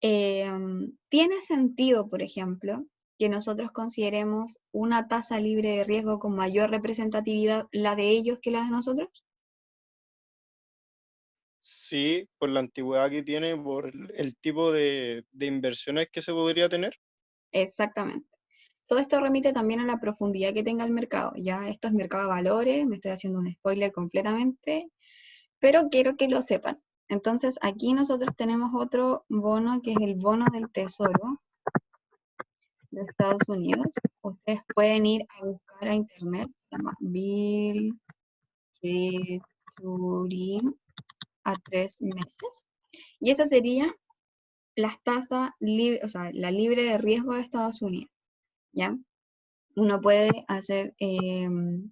tiene sentido, por ejemplo, que nosotros consideremos una tasa libre de riesgo con mayor representatividad, la de ellos que la de nosotros. Sí, por la antigüedad que tiene, por el tipo de inversiones que se podría tener. Exactamente. Todo esto remite también a la profundidad que tenga el mercado. Ya esto es mercado de valores, me estoy haciendo un spoiler completamente, pero quiero que lo sepan. Entonces, aquí nosotros tenemos otro bono que es el bono del Tesoro de Estados Unidos. Ustedes pueden ir a buscar a internet, se llama Bill Treasury a 3 meses. Y esa sería las tasas libre, o sea, la libre de riesgo de Estados Unidos, ¿ya? Uno puede hacer,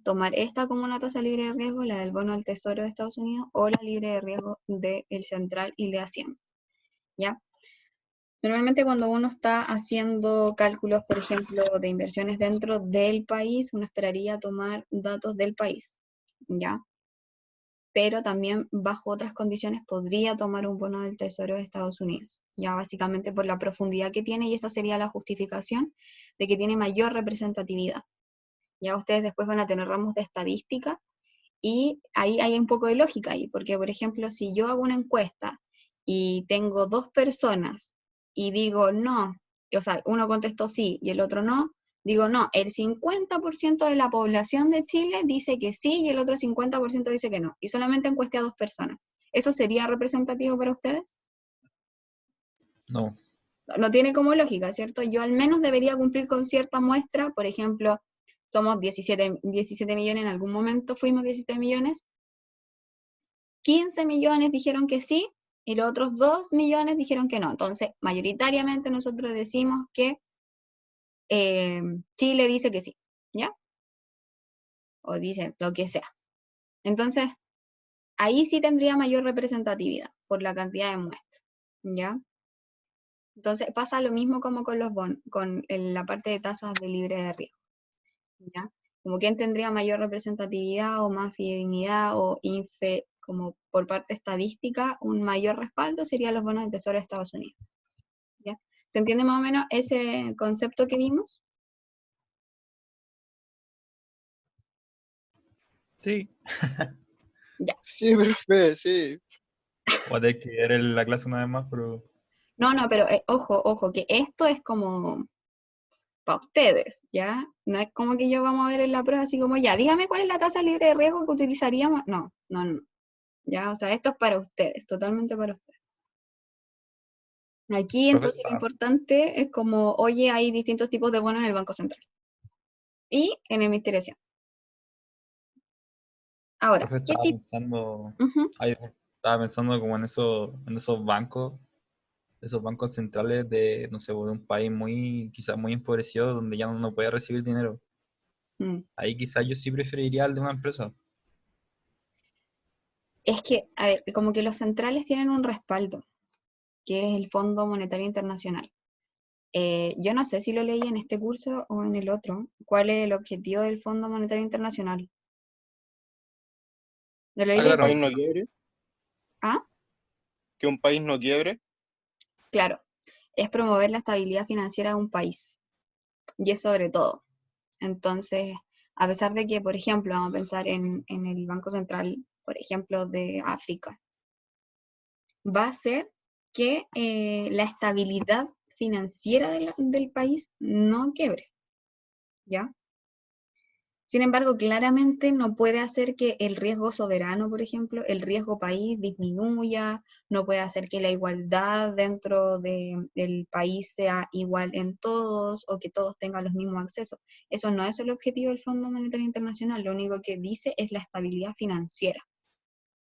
tomar esta como una tasa libre de riesgo, la del bono del Tesoro de Estados Unidos, o la libre de riesgo del Central y de Hacienda, ¿ya? Normalmente cuando uno está haciendo cálculos, por ejemplo, de inversiones dentro del país, uno esperaría tomar datos del país, ¿ya? Pero también bajo otras condiciones podría tomar un bono del Tesoro de Estados Unidos, ya básicamente por la profundidad que tiene, y esa sería la justificación de que tiene mayor representatividad. Ya ustedes después van a tener ramos de estadística y ahí hay un poco de lógica ahí, porque por ejemplo, si yo hago una encuesta y tengo 2 personas y digo no, o sea, uno contestó sí y el otro no, digo no, el 50% de la población de Chile dice que sí y el otro 50% dice que no, y solamente encuesté a 2 personas. ¿Eso sería representativo para ustedes? No. No tiene como lógica, ¿cierto? Yo al menos debería cumplir con cierta muestra, por ejemplo, somos 17 millones, en algún momento fuimos 17 millones, 15 millones dijeron que sí, y los otros 2 millones dijeron que no. Entonces, mayoritariamente nosotros decimos que Chile dice que sí, ¿ya? O dice lo que sea. Entonces, ahí sí tendría mayor representatividad por la cantidad de muestras, ¿ya? Entonces, pasa lo mismo como con los bonos, con la parte de tasas de libre de riesgo, ¿ya? Como quién tendría mayor representatividad o más fidelidad o como por parte estadística, un mayor respaldo serían los bonos del Tesoro de Estados Unidos, ¿ya? ¿Se entiende más o menos ese concepto que vimos? Sí. Ya. Sí, profe, sí. Voy a tener que ver la clase una vez más, pero No, pero ojo, que esto es como para ustedes, ¿ya? No es como que yo vamos a ver en la prueba así como, ya, dígame cuál es la tasa libre de riesgo que utilizaríamos. No. Ya, o sea, esto es para ustedes, totalmente para ustedes. Aquí profe, entonces lo importante es como, oye, hay distintos tipos de bonos en el Banco Central y en el Ministerio de Hacienda. Ahora, Profe, ¿qué estaba tipo? pensando, estaba pensando como en esos bancos centrales de, no sé, de un país muy, quizás muy empobrecido donde ya no puede recibir dinero. Ahí quizás yo sí preferiría el de una empresa. Es que, a ver, como que los centrales tienen un respaldo, que es el Fondo Monetario Internacional. Yo no sé si lo leí en este curso o en el otro. ¿Cuál es el objetivo del Fondo Monetario Internacional? ¿Lo leí Ah, Que un ahí claro. país no también? quiebre, Ah, que un país no quiebre. claro. Es promover la estabilidad financiera de un país. Y es sobre todo. Entonces, a pesar de que, por ejemplo, vamos a pensar en el Banco Central, por ejemplo, de África, va a ser que la estabilidad financiera del país no quiebre, ¿ya? Sin embargo, claramente no puede hacer que el riesgo soberano, por ejemplo, el riesgo país disminuya, no puede hacer que la igualdad dentro del país sea igual en todos o que todos tengan los mismos accesos. Eso no es el objetivo del Fondo Monetario Internacional, lo único que dice es la estabilidad financiera,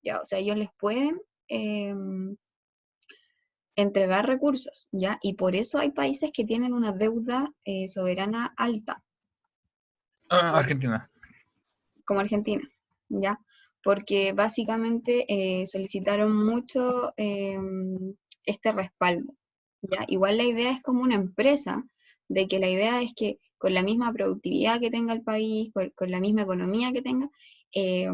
¿ya? O sea, ellos les pueden entregar recursos, ¿ya? Y por eso hay países que tienen una deuda soberana alta, Ah, por- Argentina. como Argentina, ¿ya? Porque básicamente solicitaron mucho este respaldo, ¿ya? Igual la idea es como una empresa, de que la idea es que con la misma productividad que tenga el país, con la misma economía que tenga, eh,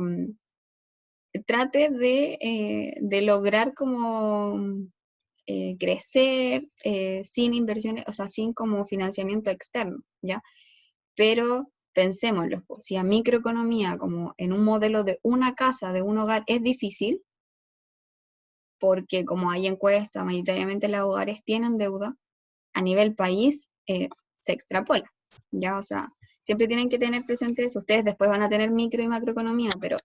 trate de lograr como crecer sin inversiones, o sea, sin como financiamiento externo, ¿ya? Pero pensémoslo, pues, si a microeconomía, como en un modelo de una casa, de un hogar, es difícil, porque como hay encuestas, mayoritariamente los hogares tienen deuda, a nivel país se extrapola, ¿ya? O sea, siempre tienen que tener presente eso. Ustedes después van a tener micro y macroeconomía, pero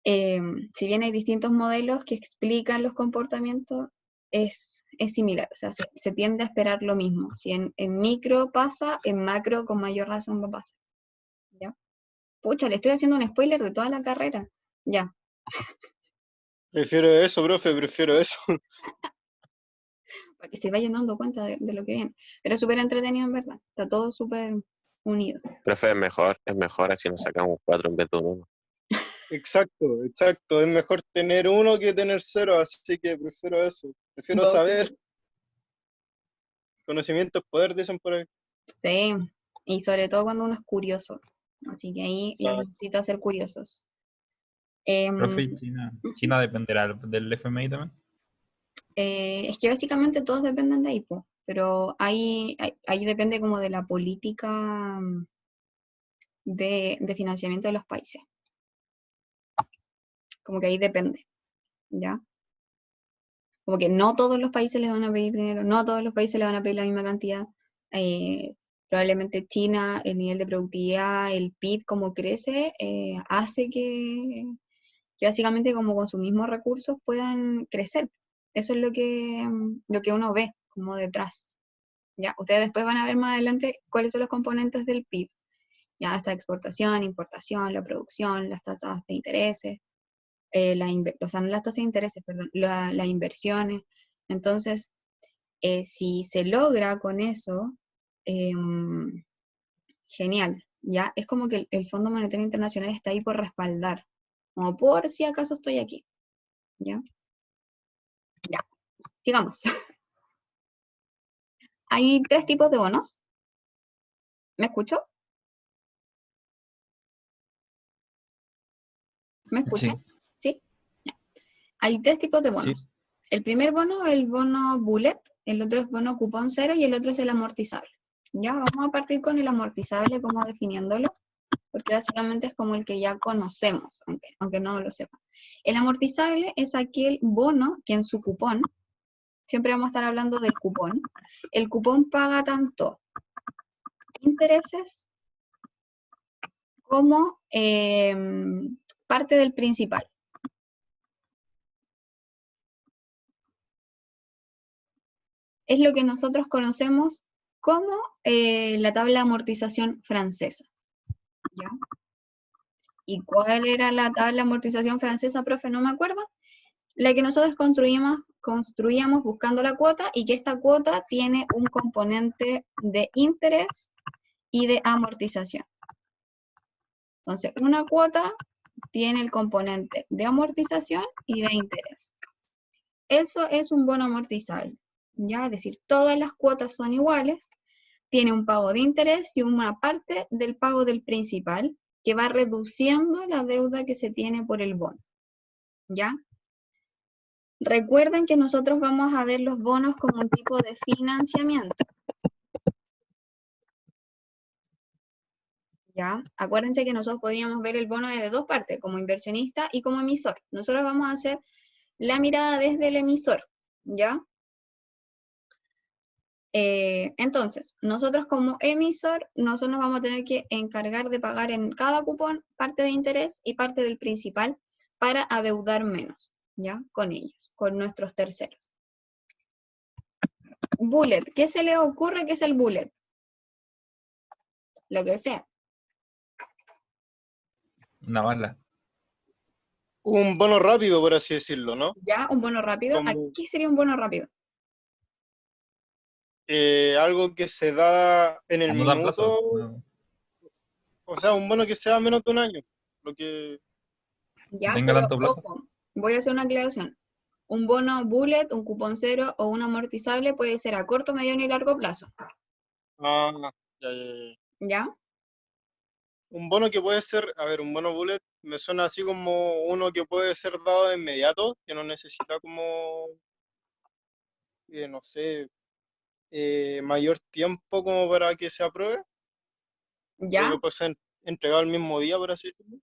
si bien hay distintos modelos que explican los comportamientos, es similar, o sea, se tiende a esperar lo mismo. Si en micro pasa, en macro con mayor razón va a pasar, ¿ya? Pucha, le estoy haciendo un spoiler de toda la carrera, ya, Prefiero eso, profe, prefiero eso. para que se vayan dando cuenta de lo que viene. Pero súper entretenido en verdad, está todo súper unido. Profe, es mejor así nos sacamos 4 en vez de un 1. Exacto, exacto. Es mejor tener uno que tener cero, así que prefiero eso. Prefiero Dos, saber. Conocimiento es poder, dicen por ahí. sí, y sobre todo cuando uno es curioso, así que ahí los Exacto. incito a ser curiosos. Profe, Em, ¿y China dependerá del FMI también? Es que básicamente todos dependen de ahí, po, pero ahí depende como de la política de financiamiento de los países. Como que ahí depende, ¿ya? Como que no todos los países les van a pedir dinero, no todos los países le van a pedir la misma cantidad. Probablemente China, el nivel de productividad, el PIB, como crece, hace que básicamente como con sus mismos recursos puedan crecer. Eso es lo que uno ve como detrás. ¿Ya? Ustedes después van a ver más adelante cuáles son los componentes del PIB. Ya está exportación, importación, la producción, las tasas de intereses, o sea, no las tasas de intereses, perdón, las inversiones. Entonces, si se logra con eso, genial. Ya es como que el Fondo Monetario Internacional está ahí por respaldar, como por si acaso estoy aquí. ¿Ya? Ya, sigamos. Hay tres tipos de bonos. ¿Me escucho? ¿Me escuchan? Sí, ¿Sí? Ya. Hay tres tipos de sí. bonos. El primer bono es el bono bullet, el otro es bono cupón cero y el otro es el amortizable. Ya, vamos a partir con el amortizable, como definiéndolo, porque básicamente es como el que ya conocemos, aunque no lo sepan. El amortizable es aquel bono que en su cupón, siempre vamos a estar hablando del cupón, el cupón paga tanto intereses como parte del principal. Es lo que nosotros conocemos como la tabla de amortización francesa, ¿ya? ¿Y cuál era la tabla de amortización francesa, profe? No me acuerdo. La que nosotros construíamos buscando la cuota y que esta cuota tiene un componente de interés y de amortización. Entonces, una cuota tiene el componente de amortización y de interés. Eso es un bono amortizable, ¿ya? Es decir, todas las cuotas son iguales, tiene un pago de interés y una parte del pago del principal que va reduciendo la deuda que se tiene por el bono, ¿ya? Recuerden que nosotros vamos a ver los bonos como un tipo de financiamiento, ¿ya? Acuérdense que nosotros podríamos ver el bono desde dos partes, como inversionista y como emisor. Nosotros vamos a hacer la mirada desde el emisor, ¿ya? Entonces, nosotros como emisor, nosotros nos vamos a tener que encargar de pagar en cada cupón parte de interés y parte del principal para adeudar menos, ¿ya? Con ellos, con nuestros terceros. Bullet, ¿qué se le ocurre que es el bullet? Lo que sea. Una bala. Un bono rápido, por así decirlo, ¿no? ¿Ya? Un bono rápido. Como ¿Aquí sería un bono rápido? algo que se da en el No dan plazo. minuto, No, o sea, un bono que sea menos de un año. Lo que, ¿Ya? tenga Pero tanto plazo. ojo, voy a hacer una aclaración. Un bono bullet, un cupón cero o un amortizable puede ser a corto, mediano y largo plazo. ah, ya, ya, ya. ¿Ya? Un bono que puede ser, a ver, un bono bullet me suena así como uno que puede ser dado de inmediato, que no necesita como, no sé, mayor tiempo como para que se apruebe, pero ¿Ya? que puede ser entregado el mismo día, por así decirlo.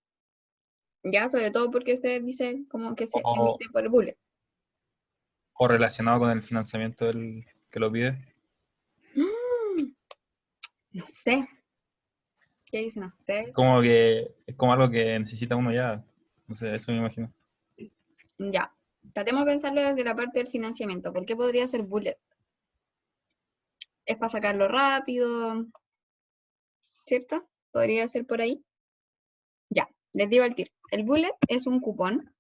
¿Ya? Sobre todo porque ustedes dicen como que se O, emite por bullet. o relacionado con el financiamiento del que lo pide. No sé. ¿Qué dicen ustedes? Como que es como algo que necesita uno ya. No sé, eso me imagino. Ya. Tratemos de pensarlo desde la parte del financiamiento. ¿Por qué podría ser bullet? Es para sacarlo rápido, ¿cierto? Podría ser por ahí. Ya, les digo al tiro. El bullet es un cupón,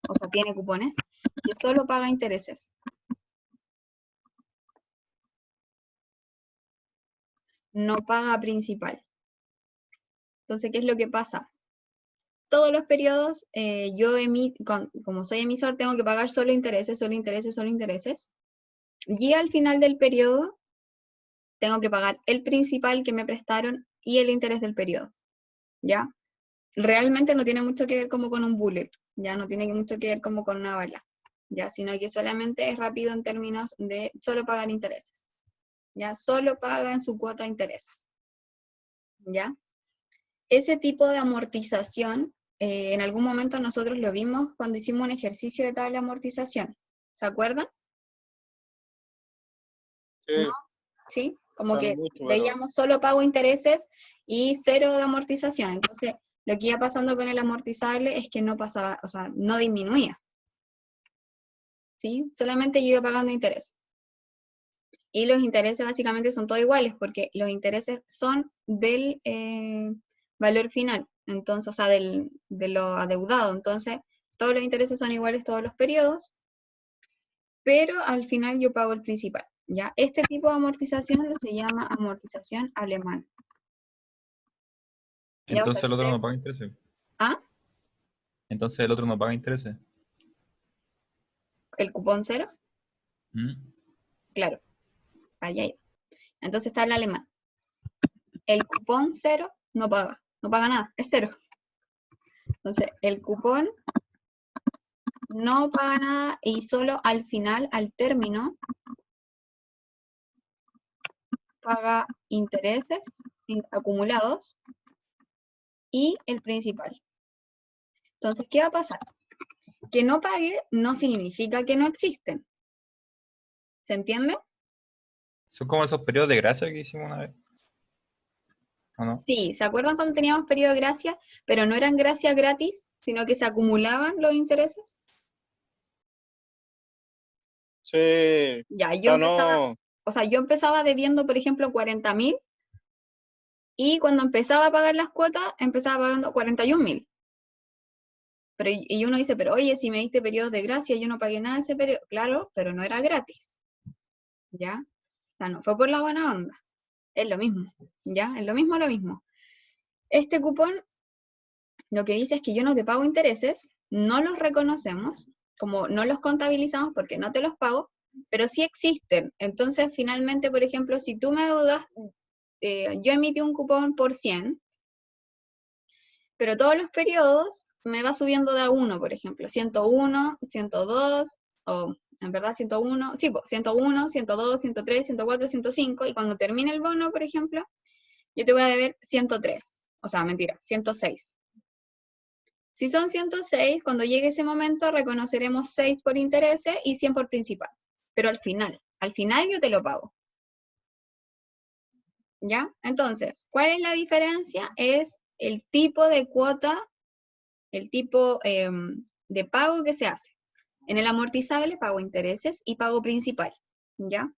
o sea, tiene cupones, que solo paga intereses. No paga principal. Entonces, ¿qué es lo que pasa? Todos los periodos, como soy emisor, tengo que pagar solo intereses, solo intereses, solo intereses. Y al final del periodo, tengo que pagar el principal que me prestaron y el interés del periodo, ¿ya? Realmente no tiene mucho que ver como con un bullet, ya no tiene mucho que ver como con una bala, ya, sino que solamente es rápido en términos de solo pagar intereses, ya, solo pagan su cuota de intereses, ya. Ese tipo de amortización, en algún momento nosotros lo vimos cuando hicimos un ejercicio de tabla de amortización, ¿se acuerdan? Sí, ¿No? ¿Sí? Como no que mucho, pero veíamos solo pago intereses y cero de amortización. Entonces, lo que iba pasando con el amortizable es que no pasaba, o sea, no disminuía. ¿Sí? Solamente yo iba pagando interés. Y los intereses básicamente son todos iguales, porque los intereses son del valor final, entonces, o sea, de lo adeudado. Entonces, todos los intereses son iguales todos los periodos, pero al final yo pago el principal. ¿Ya? Este tipo de amortización se llama amortización alemana. Ya, o sea, Entonces el otro no paga intereses. ¿ah? Entonces el otro no paga intereses. ¿El cupón cero? ¿Mm? Claro, allá iba. Entonces está el alemán. El cupón cero no paga nada, es cero. Entonces, el cupón no paga nada y solo al final, al término, paga intereses acumulados y el principal. Entonces, ¿qué va a pasar? Que no pague no significa que no existen. ¿Se entiende? Son como esos periodos de gracia que hicimos una vez. ¿O no? Sí, ¿se acuerdan cuando teníamos periodo de gracia, pero no eran gracias gratis, sino que se acumulaban los intereses? sí, Ya, o sea, no, yo empezaba debiendo, por ejemplo, 40.000 y cuando empezaba a pagar las cuotas, empezaba pagando 41.000. Pero, y uno dice, pero oye, si me diste periodos de gracia, yo no pagué nada de ese periodo. Claro, pero no era gratis, ¿ya? O sea, no fue por la buena onda. Es lo mismo, ¿ya? Es lo mismo. Este cupón lo que dice es que yo no te pago intereses, no los reconocemos, como no los contabilizamos porque no te los pago, pero sí existen. Entonces, finalmente, por ejemplo, si tú me deudas, yo emití un cupón por 100, pero todos los periodos me va subiendo de a uno, por ejemplo, 101, 102, o en verdad 101, sí, 101, 102, 103, 104, 105, y cuando termine el bono, por ejemplo, yo te voy a deber 103, o sea, mentira, 106. Si son 106, cuando llegue ese momento reconoceremos 6 por intereses y 100 por principal, pero al final yo te lo pago. ¿Ya? Entonces, ¿cuál es la diferencia? Es el tipo de cuota, el tipo de pago que se hace. En el amortizable pago intereses y pago principal, ¿ya?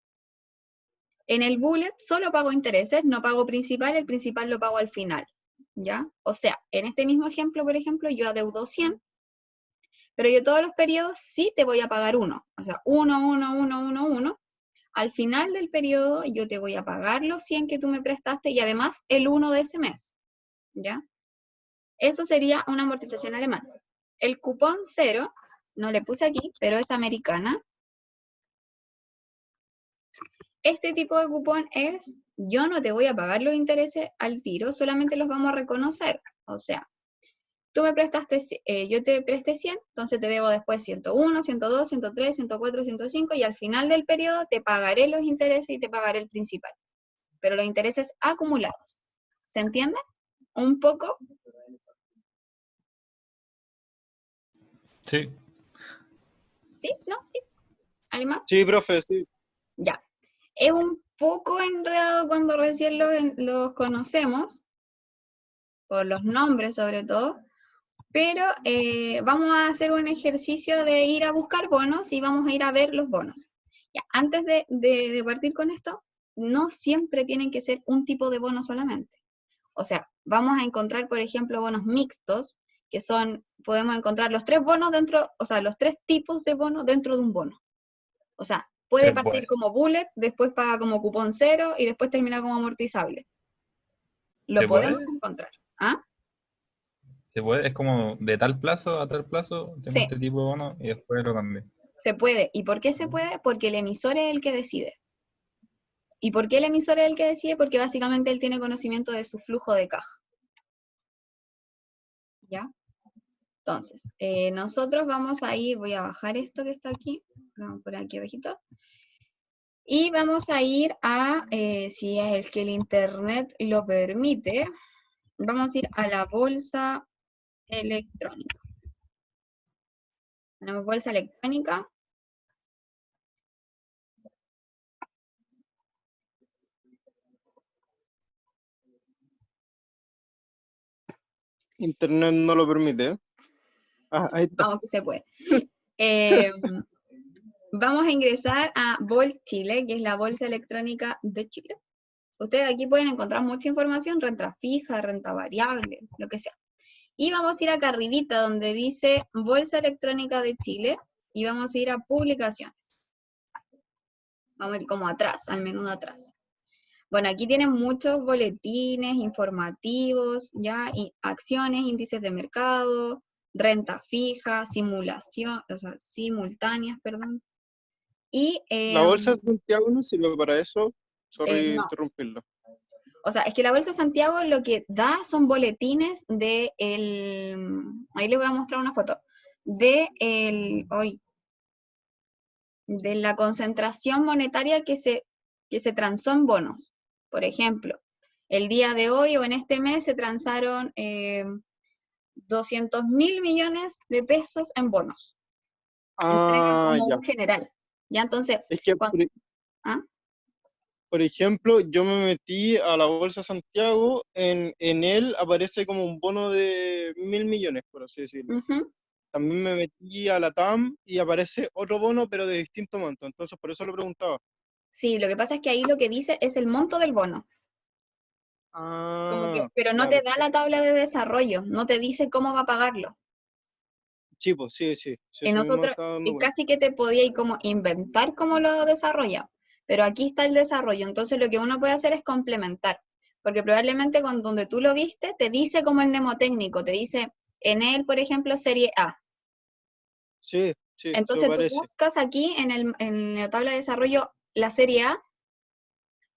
En el bullet solo pago intereses, no pago principal, el principal lo pago al final, ¿ya? O sea, en este mismo ejemplo, por ejemplo, yo adeudo 100, pero yo todos los periodos sí te voy a pagar 1, o sea, 1, 1, 1, 1, 1. Al final del periodo yo te voy a pagar los 100 que tú me prestaste y además el 1 de ese mes, ¿ya? Eso sería una amortización alemana. El cupón 0, no le puse aquí, pero es americana. Este tipo de cupón es, yo no te voy a pagar los intereses al tiro, solamente los vamos a reconocer. O sea, tú me prestaste, yo te presté 100, entonces te debo después 101, 102, 103, 104, 105, y al final del periodo te pagaré los intereses y te pagaré el principal. Pero los intereses acumulados. ¿Se entiende? ¿Un poco? Sí. ¿Sí? ¿No? ¿Sí? ¿Alguien más? Sí, profe, sí. Ya. Es un poco enredado cuando recién los conocemos, por los nombres sobre todo, pero vamos a hacer un ejercicio de ir a buscar bonos y vamos a ir a ver los bonos. Ya, antes de partir con esto, no siempre tienen que ser un tipo de bono solamente. O sea, vamos a encontrar, por ejemplo, bonos mixtos, que son, podemos encontrar los 3 bonos dentro, o sea, los 3 tipos de bonos dentro de un bono. O sea, puede Es partir bueno. como bullet, después paga como cupón 0 y después termina como amortizable. Lo ¿Se podemos puede? encontrar. ¿Ah? Se puede, es como de tal plazo a tal plazo, tengo Sí, este tipo de bono y después lo cambié. se puede. ¿Y por qué se puede? Porque el emisor es el que decide. ¿Y por qué el emisor es el que decide? Porque básicamente él tiene conocimiento de su flujo de caja. ¿Ya? Entonces, nosotros vamos a ir, voy a bajar esto que está aquí, vamos por aquí abajito, y vamos a ir a, si es el que el internet lo permite, vamos a ir a la bolsa electrónica. Tenemos bolsa electrónica. Internet no lo permite, ¿eh? Ah, ahí está. Vamos que se puede. Vamos a ingresar a Volt Chile, que es la bolsa electrónica de Chile. Ustedes aquí pueden encontrar mucha información, renta fija, renta variable, lo que sea. Y vamos a ir acá arribita donde dice Bolsa Electrónica de Chile y vamos a ir a publicaciones. Vamos a ir como atrás, al menú de atrás. Bueno, aquí tienen muchos boletines informativos, ya, y acciones, índices de mercado, renta fija, simulación, o sea, simultáneas, perdón. Y, La bolsa de Santiago no sirve para eso. Sorry no, interrumpirlo. o sea, es que la Bolsa de Santiago lo que da son boletines de ahí les voy a mostrar una foto, de de la concentración monetaria que se transó en bonos. Por ejemplo, el día de hoy o en este mes se transaron 200.000 millones de pesos en bonos. Entregan Ah, como ya. un general. Ya entonces, Es que, ¿ah? por ejemplo, yo me metí a la Bolsa Santiago, en él aparece como un bono de 1.000 millones, por así decirlo. Ujú. También me metí a la TAM y aparece otro bono, pero de distinto monto. Entonces, por eso lo preguntaba. Sí, lo que pasa es que ahí lo que dice es el monto del bono. Como que, Ah, pero no ya, te da la perfecto. tabla de desarrollo, no te dice cómo va a pagarlo. Sí, pues, sí, Y eso mismo nosotros estaba dando cuenta. casi que te podía ir como inventar cómo lo desarrolla, pero aquí está el desarrollo, entonces lo que uno puede hacer es complementar, porque probablemente con donde tú lo viste te dice como el mnemotécnico, te dice en él, por ejemplo, serie A. Sí, eso Entonces tú parece. buscas aquí en la tabla de desarrollo la serie A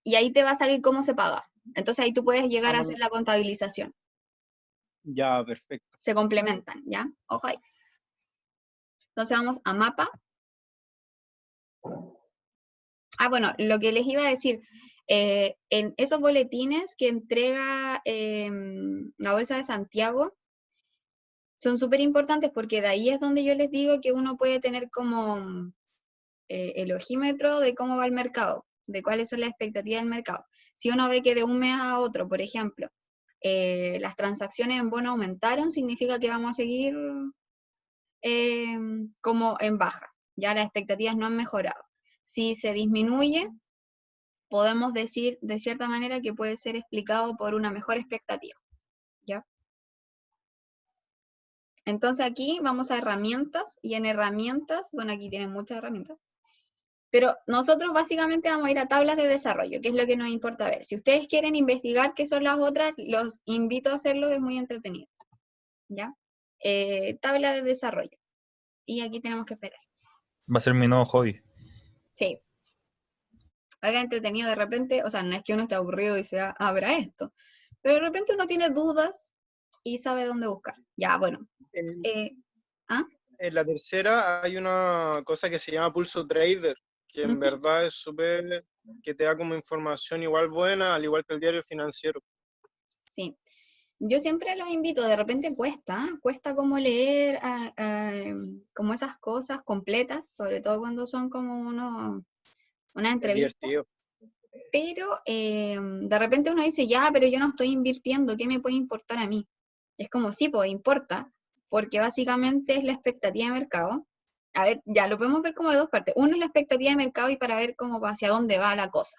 y ahí te va a salir cómo se paga. Entonces ahí tú puedes llegar a Ah, hacer la contabilización. ya, perfecto. Se complementan, ¿ya? Ojo ahí. Entonces vamos a mapa. Ah, bueno, lo que les iba a decir, en esos boletines que entrega la Bolsa de Santiago, son súper importantes porque de ahí es donde yo les digo que uno puede tener como el ojímetro de cómo va el mercado, de cuáles son las expectativas del mercado. Si uno ve que de un mes a otro, por ejemplo, las transacciones en bono aumentaron, significa que vamos a seguir como en baja, ya las expectativas no han mejorado. Si se disminuye, podemos decir de cierta manera que puede ser explicado por una mejor expectativa, ¿ya? Entonces aquí vamos a herramientas, y en herramientas, bueno, aquí tienen muchas herramientas, pero nosotros básicamente vamos a ir a tablas de desarrollo, que es lo que nos importa ver. Si ustedes quieren investigar qué son las otras, los invito a hacerlo, es muy entretenido, ¿ya? Tabla de desarrollo. Y aquí tenemos que esperar. Va a ser mi nuevo hobby. Sí. Haga entretenido de repente, o sea, no es que uno esté aburrido y se abra esto, pero de repente uno tiene dudas y sabe dónde buscar. Ya, bueno. En, ¿Ah? en la tercera hay una cosa que se llama Pulso Trader, que en Ujú. verdad es súper, que te da como información igual buena, al igual que el diario financiero. Sí. Yo siempre los invito, de repente cuesta como leer como esas cosas completas, sobre todo cuando son como una Es entrevista, divertido. pero de repente uno dice, ya, pero yo no estoy invirtiendo, ¿qué me puede importar a mí? Es como, sí, pues importa, porque básicamente es la expectativa de mercado. A ver, ya lo podemos ver como de dos partes. Uno es la expectativa de mercado y para ver cómo hacia dónde va la cosa,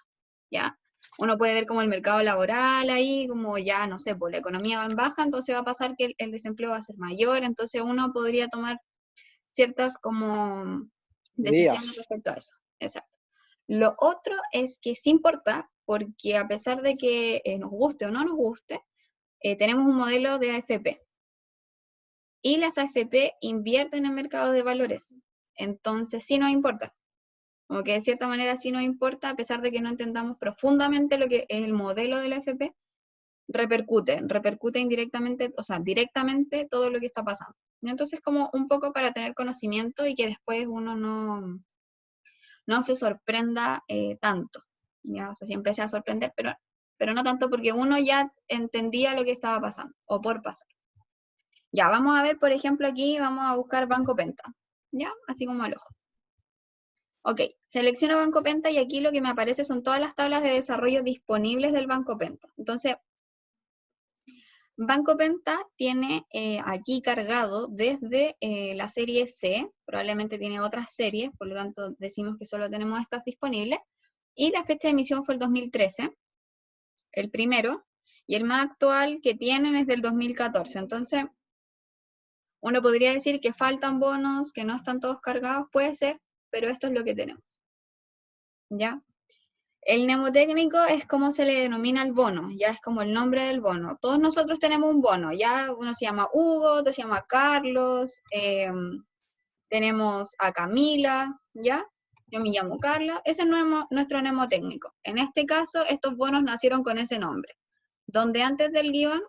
¿ya? Uno puede ver como el mercado laboral ahí, como ya, no sé, pues la economía va en baja, entonces va a pasar que el desempleo va a ser mayor, entonces uno podría tomar ciertas como decisiones Días. respecto a eso. Exacto. Lo otro es que sí importa, porque a pesar de que nos guste o no nos guste, tenemos un modelo de AFP. Y las AFP invierten en mercados de valores. Entonces sí nos importa. Como que de cierta manera sí nos importa, a pesar de que no entendamos profundamente lo que es el modelo de la AFP, repercute indirectamente, o sea, directamente todo lo que está pasando. Entonces como un poco para tener conocimiento y que después uno no se sorprenda tanto. ¿Ya? O sea, siempre se va a sorprender, pero no tanto porque uno ya entendía lo que estaba pasando o por pasar. Ya, vamos a ver, por ejemplo, aquí vamos a buscar Banco Penta, ¿ya? Así como al ojo. Ok, selecciono Banco Penta y aquí lo que me aparece son todas las tablas de desarrollo disponibles del Banco Penta. Entonces, Banco Penta tiene aquí cargado desde la serie C, probablemente tiene otras series, por lo tanto decimos que solo tenemos estas disponibles, y la fecha de emisión fue el 2013, el primero, y el más actual que tienen es del 2014. Entonces, uno podría decir que faltan bonos, que no están todos cargados, puede ser, pero esto es lo que tenemos. ¿Ya? El mnemotécnico es como se le denomina el bono, ya es como el nombre del bono. Todos nosotros tenemos un bono, ya uno se llama Hugo, otro se llama Carlos, tenemos a Camila, ¿ya? Yo me llamo Carla, ese es nuestro mnemotécnico. En este caso, estos bonos nacieron con ese nombre, donde antes del guión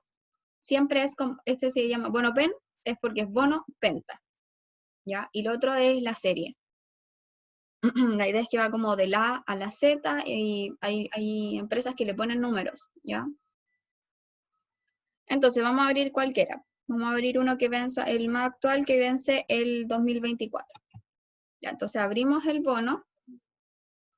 siempre es como, este se llama bono pen, es porque es bono penta, ¿ya? Y lo otro es la serie. La idea es que va como de la A a la Z y hay empresas que le ponen números, ¿ya? Entonces vamos a abrir cualquiera. Vamos a abrir uno que vence, el más actual que vence el 2024. Ya, entonces abrimos el bono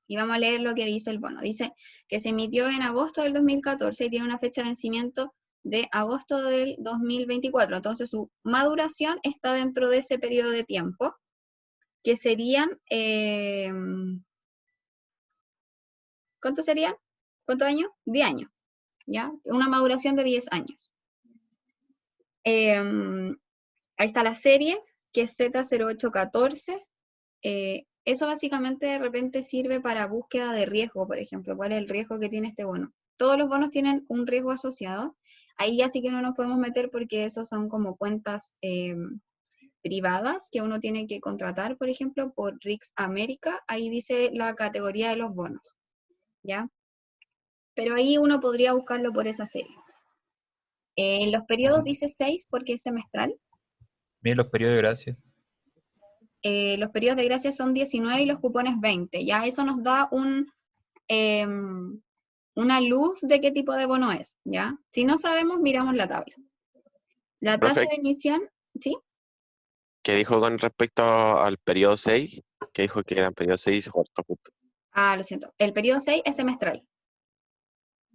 y vamos a leer lo que dice el bono. Dice que se emitió en agosto del 2014 y tiene una fecha de vencimiento de agosto del 2024. Entonces su maduración está dentro de ese periodo de tiempo, que serían... ¿cuántos serían? ¿Cuántos años? 10 años, ¿ya? Una maduración de 10 años. Ahí está la serie, que es Z0814. Eso básicamente de repente sirve para búsqueda de riesgo, por ejemplo, cuál es el riesgo que tiene este bono. Todos los bonos tienen un riesgo asociado. Ahí ya sí que no nos podemos meter porque esos son como cuentas privadas que uno tiene que contratar, por ejemplo, por RIX América. Ahí dice la categoría de los bonos, ¿ya? Pero ahí uno podría buscarlo por esa serie. En los periodos dice 6 porque es semestral. Miren los periodos de gracia. Los periodos de gracia son 19 y los cupones 20. Ya eso nos da una luz de qué tipo de bono es, ¿ya? Si no sabemos, miramos la tabla. La tasa Profe, de emisión, ¿sí? ¿qué dijo con respecto al periodo 6? Que dijo que era el periodo 6 y se cortó justo. Ah, lo siento. El periodo 6 es semestral,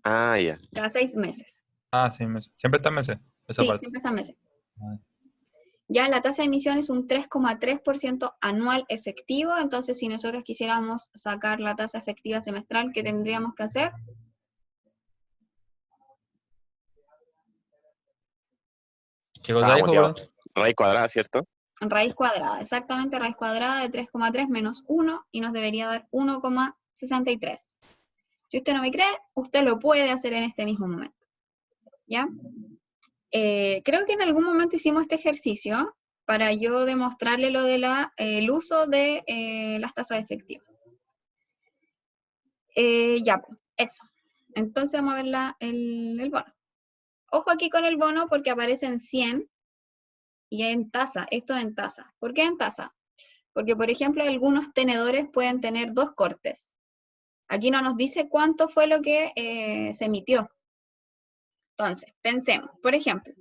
Ah, ya. cada 6 meses. Ah, sí, meses. Siempre está en meses, esa Sí, parte. siempre están meses. Ah, Ya la tasa de emisión es un 3,3% anual efectivo, entonces si nosotros quisiéramos sacar la tasa efectiva semestral, ¿qué tendríamos que hacer? ¿Qué cosa Estábamos dijo, motivado. perdón? Raíz cuadrada, ¿cierto? Raíz cuadrada, exactamente raíz cuadrada de 3,3 menos 1 y nos debería dar 1,63. Si usted no me cree, usted lo puede hacer en este mismo momento. ¿Ya? Creo que en algún momento hicimos este ejercicio para yo demostrarle lo de el uso de las tasas efectivas. Ya, pues, eso. Entonces vamos a ver el bono. Ojo aquí con el bono porque aparece en 100 y en tasa, esto en tasa. ¿Por qué en tasa? Porque, por ejemplo, algunos tenedores pueden tener 2 cortes. Aquí no nos dice cuánto fue lo que se emitió. Entonces, pensemos, por ejemplo,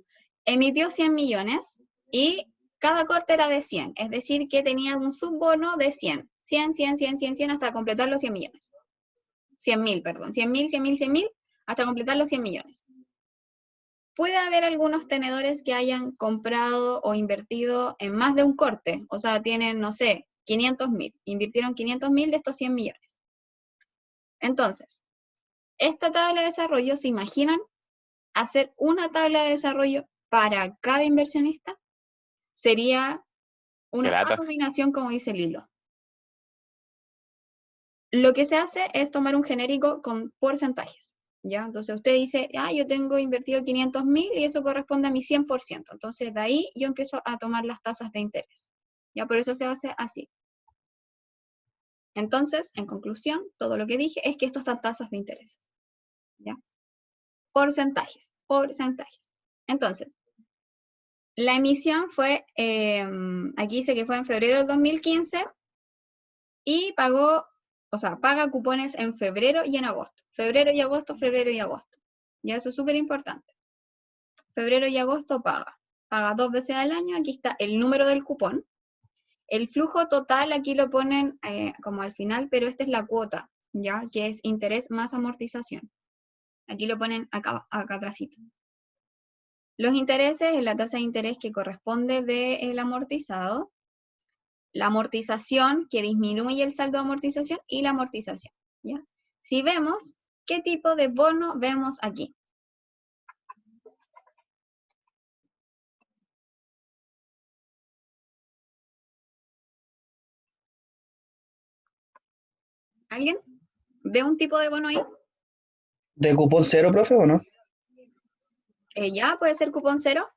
emitió 100 millones y cada corte era de 100, es decir, que tenía un subbono de 100, 100, 100, 100, 100, 100 hasta completar los 100 millones. 100.000, perdón, 100.000, 100.000, 100.000 hasta completar los 100 millones. Puede haber algunos tenedores que hayan comprado o invertido en más de un corte, o sea, tienen, no sé, 500.000, invirtieron 500.000 de estos 100 millones. Entonces, esta tabla de desarrollo, ¿se imaginan hacer una tabla de desarrollo para cada inversionista? Sería Qué una lata. abominación, como dice el hilo. Lo que se hace es tomar un genérico con porcentajes, ¿ya? Entonces usted dice, yo tengo invertido 500.000 y eso corresponde a mi 100%. Entonces de ahí yo empiezo a tomar las tasas de interés. ¿Ya? Por eso se hace así. Entonces, en conclusión, todo lo que dije es que esto están tasas de interés. ¿Ya? Porcentajes, porcentajes. Entonces, la emisión fue, aquí dice que fue en febrero del 2015 y pagó, o sea, paga cupones en febrero y en agosto. Febrero y agosto, febrero y agosto. Ya eso es súper importante. Febrero y agosto paga. Paga 2 veces al año. Aquí está el número del cupón. El flujo total aquí lo ponen como al final, pero esta es la cuota, ¿ya? Que es interés más amortización. Aquí lo ponen acá atrásito. Los intereses es la tasa de interés que corresponde del amortizado, la amortización que disminuye el saldo de amortización y la amortización, ¿ya? Si vemos, ¿qué tipo de bono vemos aquí? ¿Alguien? ¿Ve un tipo de bono ahí? ¿De cupón cero, profe, o no? Ya, puede ser cupón cero.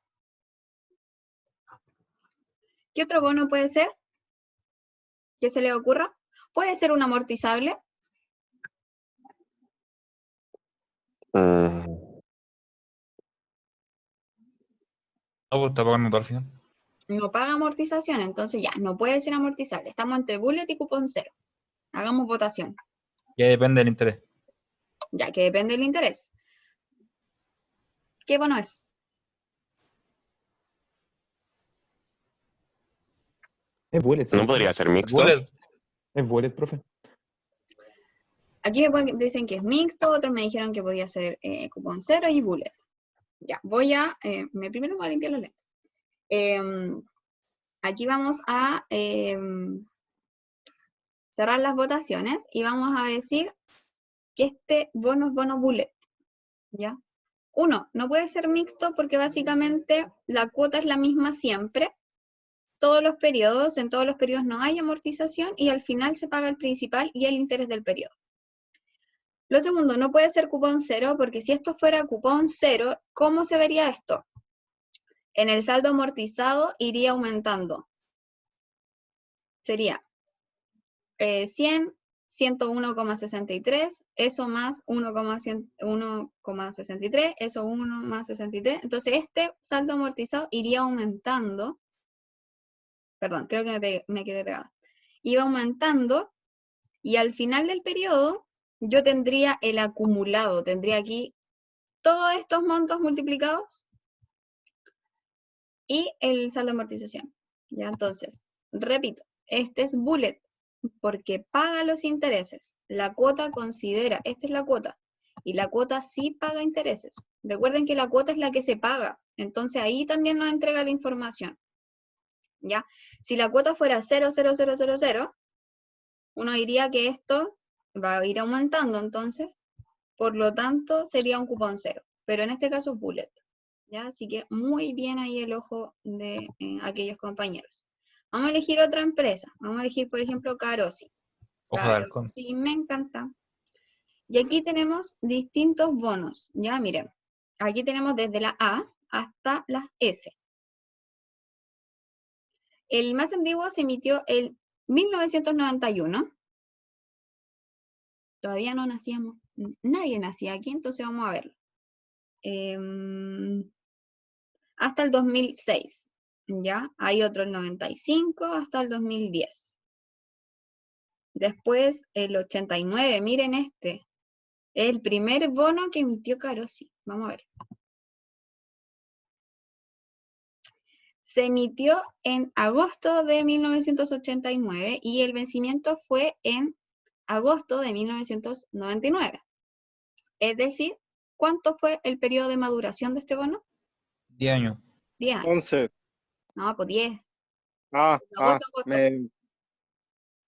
¿Qué otro bono puede ser? ¿Qué se le ocurra? Puede ser un amortizable. Mm, No, pues está pagando todo al final. No paga amortización, entonces ya, no puede ser amortizable. Estamos entre bullet y cupón cero. Hagamos votación, Ya depende del interés. ya que depende del interés. ¿Qué bono es? Es bullet, ¿no ¿cierto? podría ser mixto? Bullet. Es bullet, profe. Aquí dicen que es mixto, otros me dijeron que podía ser cupón cero y bullet. Ya, voy a, primero voy a limpiar los lentes. Aquí vamos a cerrar las votaciones y vamos a decir que este bono es bono bullet, ¿ya? Uno, no puede ser mixto porque básicamente la cuota es la misma siempre, todos los periodos, en todos los periodos no hay amortización y al final se paga el principal y el interés del periodo. Lo segundo, no puede ser cupón cero, porque si esto fuera cupón cero, ¿cómo se vería esto? En el saldo amortizado iría aumentando. Sería 100, 101,63, eso más 1,63, eso 1 más 63. Entonces este saldo amortizado iría aumentando. Perdón, creo que me quedé pegada. Iba aumentando y al final del periodo yo tendría el acumulado, tendría aquí todos estos montos multiplicados y el saldo de amortización. Ya, entonces, repito, este es bullet porque paga los intereses. La cuota considera, esta es la cuota, y la cuota sí paga intereses. Recuerden que la cuota es la que se paga, entonces ahí también nos entrega la información. ¿Ya? Si la cuota fuera 0,0000, uno diría que esto va a ir aumentando, entonces, por lo tanto, sería un cupón cero. Pero en este caso, bullet. ¿Ya? Así que muy bien ahí el ojo de aquellos compañeros. Vamos a elegir otra empresa. Vamos a elegir, por ejemplo, Carosi. Ojo de halcón. Carosi, me encanta. Y aquí tenemos distintos bonos. Ya, miren. Aquí tenemos desde la A hasta las S. El más antiguo se emitió en 1991. Todavía no nacíamos. Nadie nacía aquí, entonces vamos a verlo. Hasta el 2006. ¿Ya? Hay otro el 95 hasta el 2010. Después el 89, miren este. El primer bono que emitió Carosi. Vamos a ver. Se emitió en agosto de 1989 y el vencimiento fue en agosto de 1999. Es decir, ¿cuánto fue el periodo de maduración de este bono? 10 años. 10 años. 11. No, pues 10. Agosto.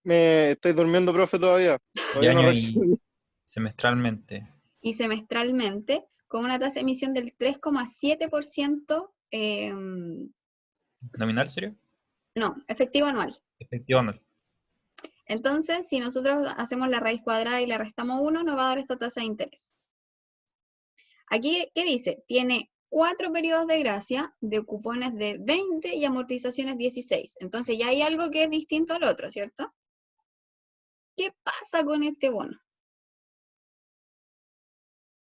Me estoy durmiendo, profe, todavía. Todavía no año y reacciono. semestralmente. Y semestralmente, con una tasa de emisión del 3,7%, ¿Nominal, serio? no, efectivo anual. Efectivo anual. Entonces, si nosotros hacemos la raíz cuadrada y le restamos 1, nos va a dar esta tasa de interés. Aquí, ¿qué dice? Tiene 4 periodos de gracia de cupones de 20 y amortizaciones 16. Entonces ya hay algo que es distinto al otro, ¿cierto? ¿Qué pasa con este bono?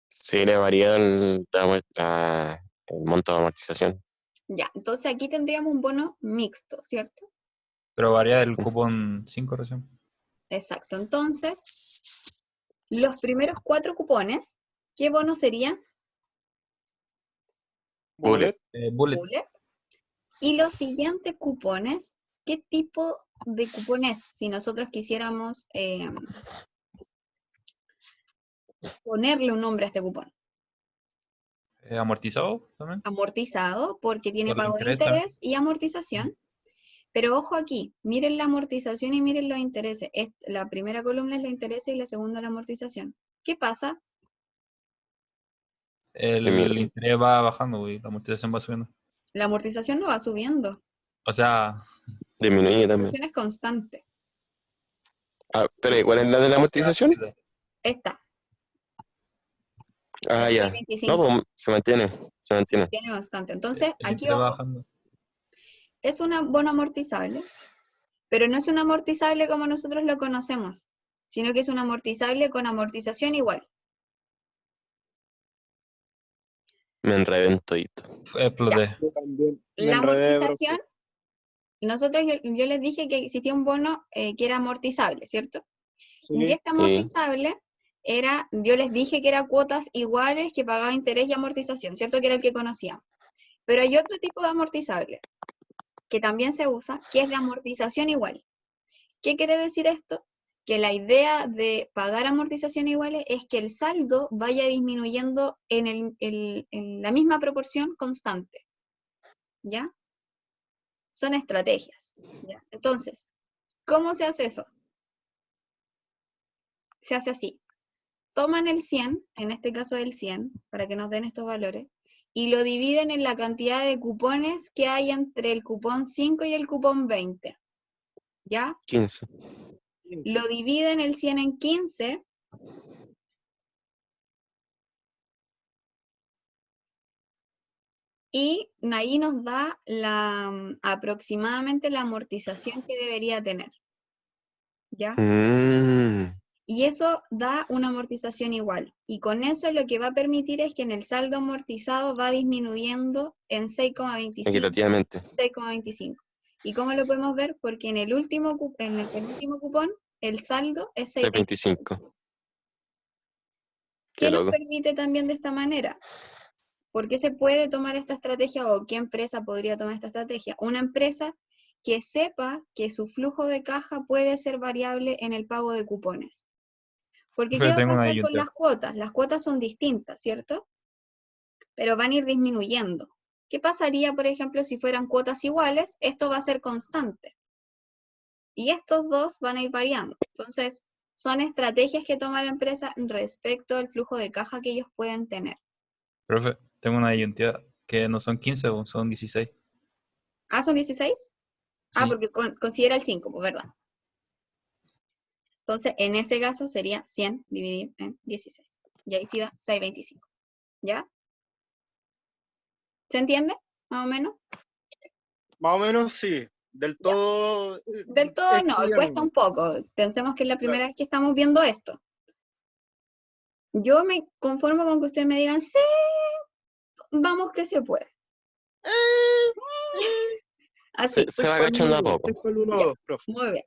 Sí, le varía el monto de amortización. Ya, entonces aquí tendríamos un bono mixto, ¿cierto? Pero varía del cupón 5 recién. Exacto. Entonces, los primeros 4 cupones, ¿qué bono serían? Bullet. Bullet. Bullet. Y los siguientes cupones, ¿qué tipo de cupones? Si nosotros quisiéramos ponerle un nombre a este cupón. Amortizado también. Amortizado, porque tiene Por el pago de interés también. interés y amortización. Pero ojo aquí, miren la amortización y miren los intereses. La primera columna es los intereses y la segunda la amortización. ¿Qué pasa? El interés va bajando y la amortización va subiendo. La amortización no va subiendo. O sea, Disminuye La también. amortización es constante. Pero ¿y cuál es la de la amortización? Esta. Ya. 25. No, pues se mantiene. Tiene constante. Entonces, el aquí interés va ojo, bajando. es un bono amortizable, pero no es un amortizable como nosotros lo conocemos, sino que es un amortizable con amortización igual. Me enredé en todito. Exploté. Yo también. Me La enredé, amortización, nosotros yo les dije que existía un bono que era amortizable, ¿cierto? Sí. Y este amortizable era, yo les dije que era cuotas iguales que pagaba interés y amortización, ¿cierto? Que era el que conocíamos. Pero hay otro tipo de amortizable que también se usa, que es de amortización igual. ¿Qué quiere decir esto? Que la idea de pagar amortización iguales es que el saldo vaya disminuyendo en la misma proporción constante. ¿Ya? Son estrategias. ¿Ya? Entonces, ¿cómo se hace eso? Se hace así. Toman el 100, en este caso el 100, para que nos den estos valores, y lo dividen en la cantidad de cupones que hay entre el cupón 5 y el cupón 20. ¿Ya? 15. Lo dividen el 100 en 15. Y ahí nos da aproximadamente la amortización que debería tener. ¿Ya? Y eso da una amortización igual. Y con eso lo que va a permitir es que en el saldo amortizado va disminuyendo en 6,25. Equitativamente. 6,25. ¿Y cómo lo podemos ver? Porque en el último cupón, el saldo es 6,25. 6.25. ¿Qué Qué nos loco. permite también de esta manera? ¿Por qué se puede tomar esta estrategia o qué empresa podría tomar esta estrategia? Una empresa que sepa que su flujo de caja puede ser variable en el pago de cupones. Porque ¿qué va a Tengo una pasar con ayunta. las cuotas? Las cuotas son distintas, ¿cierto? Pero van a ir disminuyendo. ¿Qué pasaría, por ejemplo, si fueran cuotas iguales? Esto va a ser constante. Y estos dos van a ir variando. Entonces, son estrategias que toma la empresa respecto al flujo de caja que ellos pueden tener. Profe, tengo una disyuntiva que no son 15, son 16. ¿Ah, son 16? Ah, Sí. porque considera el 5, pues, ¿verdad? Entonces, en ese caso sería 100 dividido en 16. Y ahí sí da 6,25. ¿Ya? ¿Se entiende? Más o menos. Más o menos sí. Del todo. Del todo no, cuesta un poco. Pensemos que es la primera vez que estamos viendo esto. Yo me conformo con que ustedes me digan, sí, vamos que se puede. Así. Se va agachando a poco. Ya, muy bien.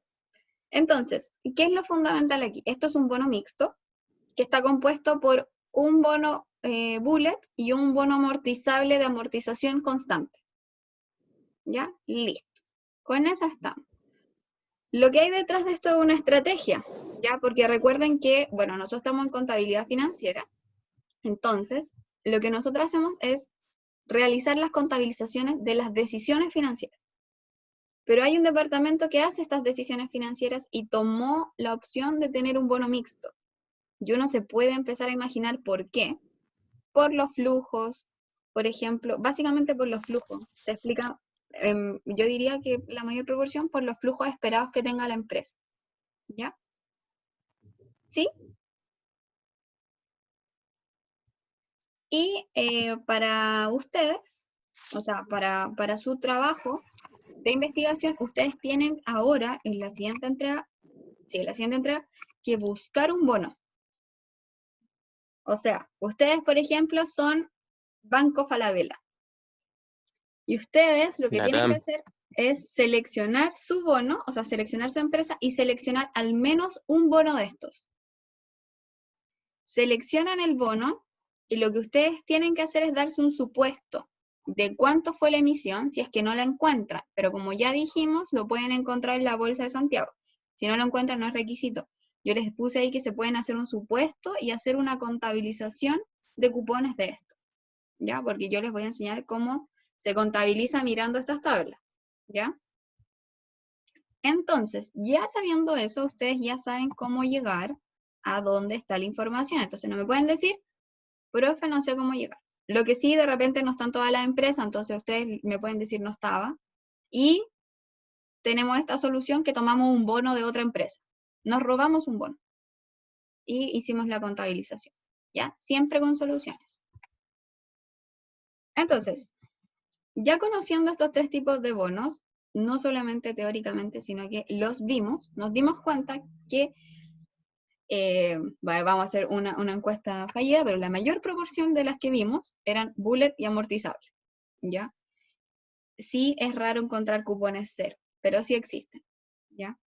Entonces, ¿qué es lo fundamental aquí? Esto es un bono mixto que está compuesto por un bono bullet y un bono amortizable de amortización constante. ¿Ya? Listo. Con eso estamos. Lo que hay detrás de esto es una estrategia, ¿ya? Porque recuerden que, bueno, nosotros estamos en contabilidad financiera, entonces, lo que nosotros hacemos es realizar las contabilizaciones de las decisiones financieras. Pero hay un departamento que hace estas decisiones financieras y tomó la opción de tener un bono mixto. Y uno se puede empezar a imaginar por qué. Por los flujos, por ejemplo, básicamente por los flujos. Se explica, yo diría que la mayor proporción por los flujos esperados que tenga la empresa. ¿Ya? ¿Sí? Y para ustedes, o sea, para su trabajo de investigación, ustedes tienen ahora, en la siguiente entrega, que buscar un bono. O sea, ustedes, por ejemplo, son Banco Falabella. Y ustedes lo que tienen que hacer es seleccionar su bono, o sea, seleccionar su empresa y seleccionar al menos un bono de estos. Seleccionan el bono y lo que ustedes tienen que hacer es darse un supuesto de cuánto fue la emisión, si es que no la encuentran. Pero como ya dijimos, lo pueden encontrar en la Bolsa de Santiago. Si no lo encuentran, no es requisito. Yo les puse ahí que se pueden hacer un supuesto y hacer una contabilización de cupones de esto. ¿Ya? Porque yo les voy a enseñar cómo se contabiliza mirando estas tablas. ¿Ya? Entonces, ya sabiendo eso, ustedes ya saben cómo llegar a dónde está la información. Entonces, no me pueden decir, profe, no sé cómo llegar. Lo que sí, de repente no están todas las empresas, entonces ustedes me pueden decir no estaba. Y tenemos esta solución que tomamos un bono de otra empresa. Nos robamos un bono. Y hicimos la contabilización. ¿Ya? Siempre con soluciones. Entonces, ya conociendo estos tres tipos de bonos, no solamente teóricamente, sino que los vimos, nos dimos cuenta que vamos a hacer una encuesta fallida, pero la mayor proporción de las que vimos eran bullet y amortizable, ¿ya? Sí es raro encontrar cupones cero, pero sí existen, ¿ya?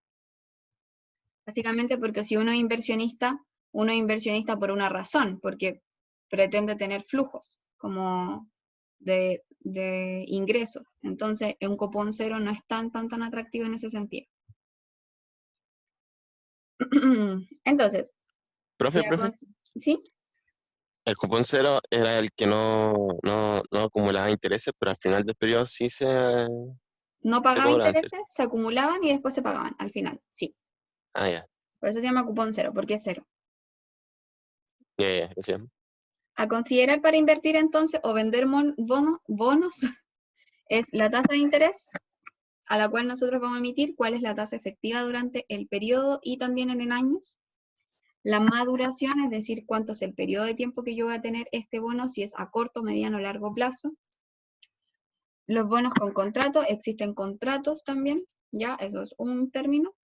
Básicamente porque si uno es inversionista por una razón, porque pretende tener flujos, como de ingresos. Entonces, un cupón cero no es tan atractivo en ese sentido. Entonces, Profe, ¿sí? el cupón cero era el que no acumulaba intereses, pero al final del periodo sí No pagaba cobraba, intereses, ¿cierto? se acumulaban y después se pagaban al final, sí. Ah, ya. Por eso se llama cupón cero, porque es cero. Ya, decía. A considerar para invertir entonces o vender bonos es la tasa de interés a la cual nosotros vamos a emitir, cuál es la tasa efectiva durante el periodo y también en años. La maduración, es decir, cuánto es el periodo de tiempo que yo voy a tener este bono, si es a corto, mediano o largo plazo. Los bonos con contrato, existen contratos también, ya, eso es un término.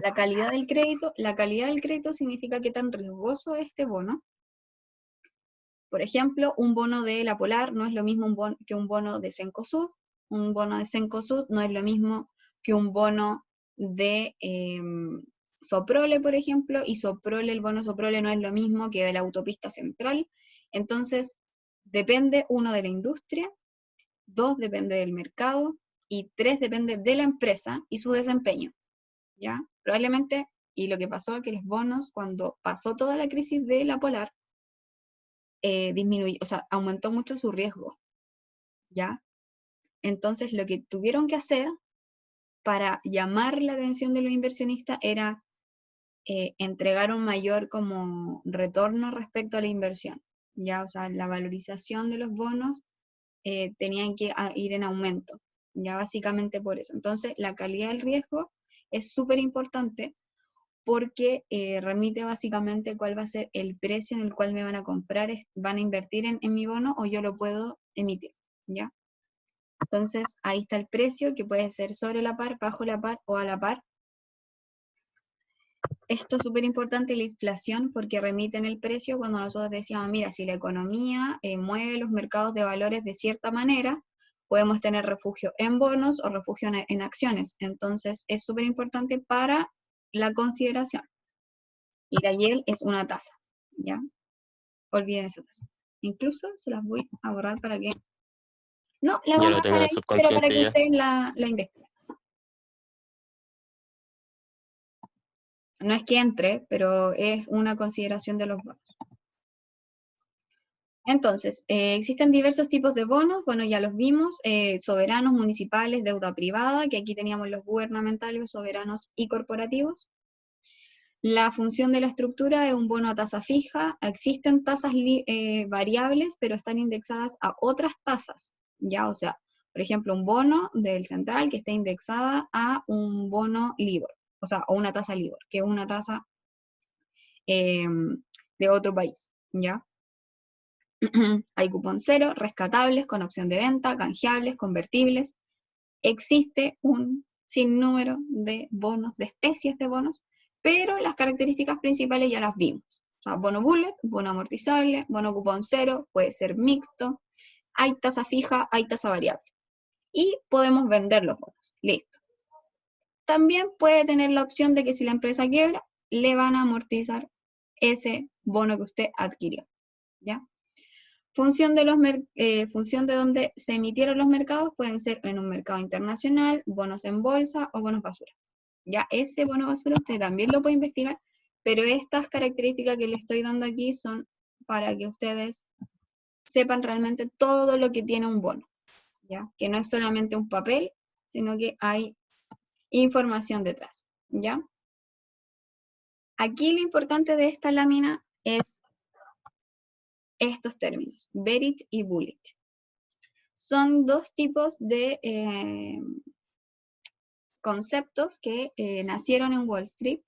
La calidad del crédito significa qué tan riesgoso es este bono. Por ejemplo, un bono de La Polar no es lo mismo que un bono de Cencosud. Un bono de Cencosud no es lo mismo que un bono de Soprole, por ejemplo, y el bono Soprole no es lo mismo que de la autopista central. Entonces, depende, uno, de la industria, 2, depende del mercado, y 3, depende de la empresa y su desempeño, ¿ya? Probablemente, y lo que pasó es que los bonos, cuando pasó toda la crisis de La Polar, disminuyó, o sea, aumentó mucho su riesgo, ¿ya? Entonces, lo que tuvieron que hacer para llamar la atención de los inversionistas era entregar un mayor como retorno respecto a la inversión, ¿ya? O sea, la valorización de los bonos tenían que ir en aumento, ya básicamente por eso. Entonces, la calidad del riesgo es súper importante porque remite básicamente cuál va a ser el precio en el cual me van a comprar, van a invertir en mi bono o yo lo puedo emitir, ¿ya? Entonces, ahí está el precio, que puede ser sobre la par, bajo la par o a la par. Esto es súper importante, la inflación, porque remite en el precio cuando nosotros decíamos, mira, si la economía mueve los mercados de valores de cierta manera, podemos tener refugio en bonos o refugio en acciones. Entonces, es súper importante para la consideración. Y la YEL es una tasa, ¿ya? Olviden esa tasa. Incluso se las voy a borrar para que... No, la Ya vamos lo a tengo dejar en el ahí, pero para subconsciente que ya. ustedes la investiguen. No es que entre, pero es una consideración de los bonos. Entonces, existen diversos tipos de bonos, bueno, ya los vimos, soberanos, municipales, deuda privada, que aquí teníamos los gubernamentales, soberanos y corporativos. La función de la estructura es un bono a tasa fija, existen tasas variables, pero están indexadas a otras tasas, ¿ya? O sea, por ejemplo, un bono del central que está indexada a un bono LIBOR, o sea, o una tasa LIBOR, que es una tasa de otro país, ¿ya? Hay cupón cero, rescatables, con opción de venta, canjeables, convertibles. Existe un sinnúmero de bonos, de especies de bonos, pero las características principales ya las vimos. O sea, bono bullet, bono amortizable, bono cupón cero, puede ser mixto, hay tasa fija, hay tasa variable. Y podemos vender los bonos, listo. También puede tener la opción de que si la empresa quiebra, le van a amortizar ese bono que usted adquirió, ¿ya? Función de donde se emitieron los mercados pueden ser en un mercado internacional, bonos en bolsa o bonos basura. Ya ese bono basura usted también lo puede investigar, pero estas características que le estoy dando aquí son para que ustedes sepan realmente todo lo que tiene un bono, ¿ya? Que no es solamente un papel, sino que hay información detrás, ¿ya? Aquí lo importante de esta lámina es estos términos, bearish y bullish. Son dos tipos de conceptos que nacieron en Wall Street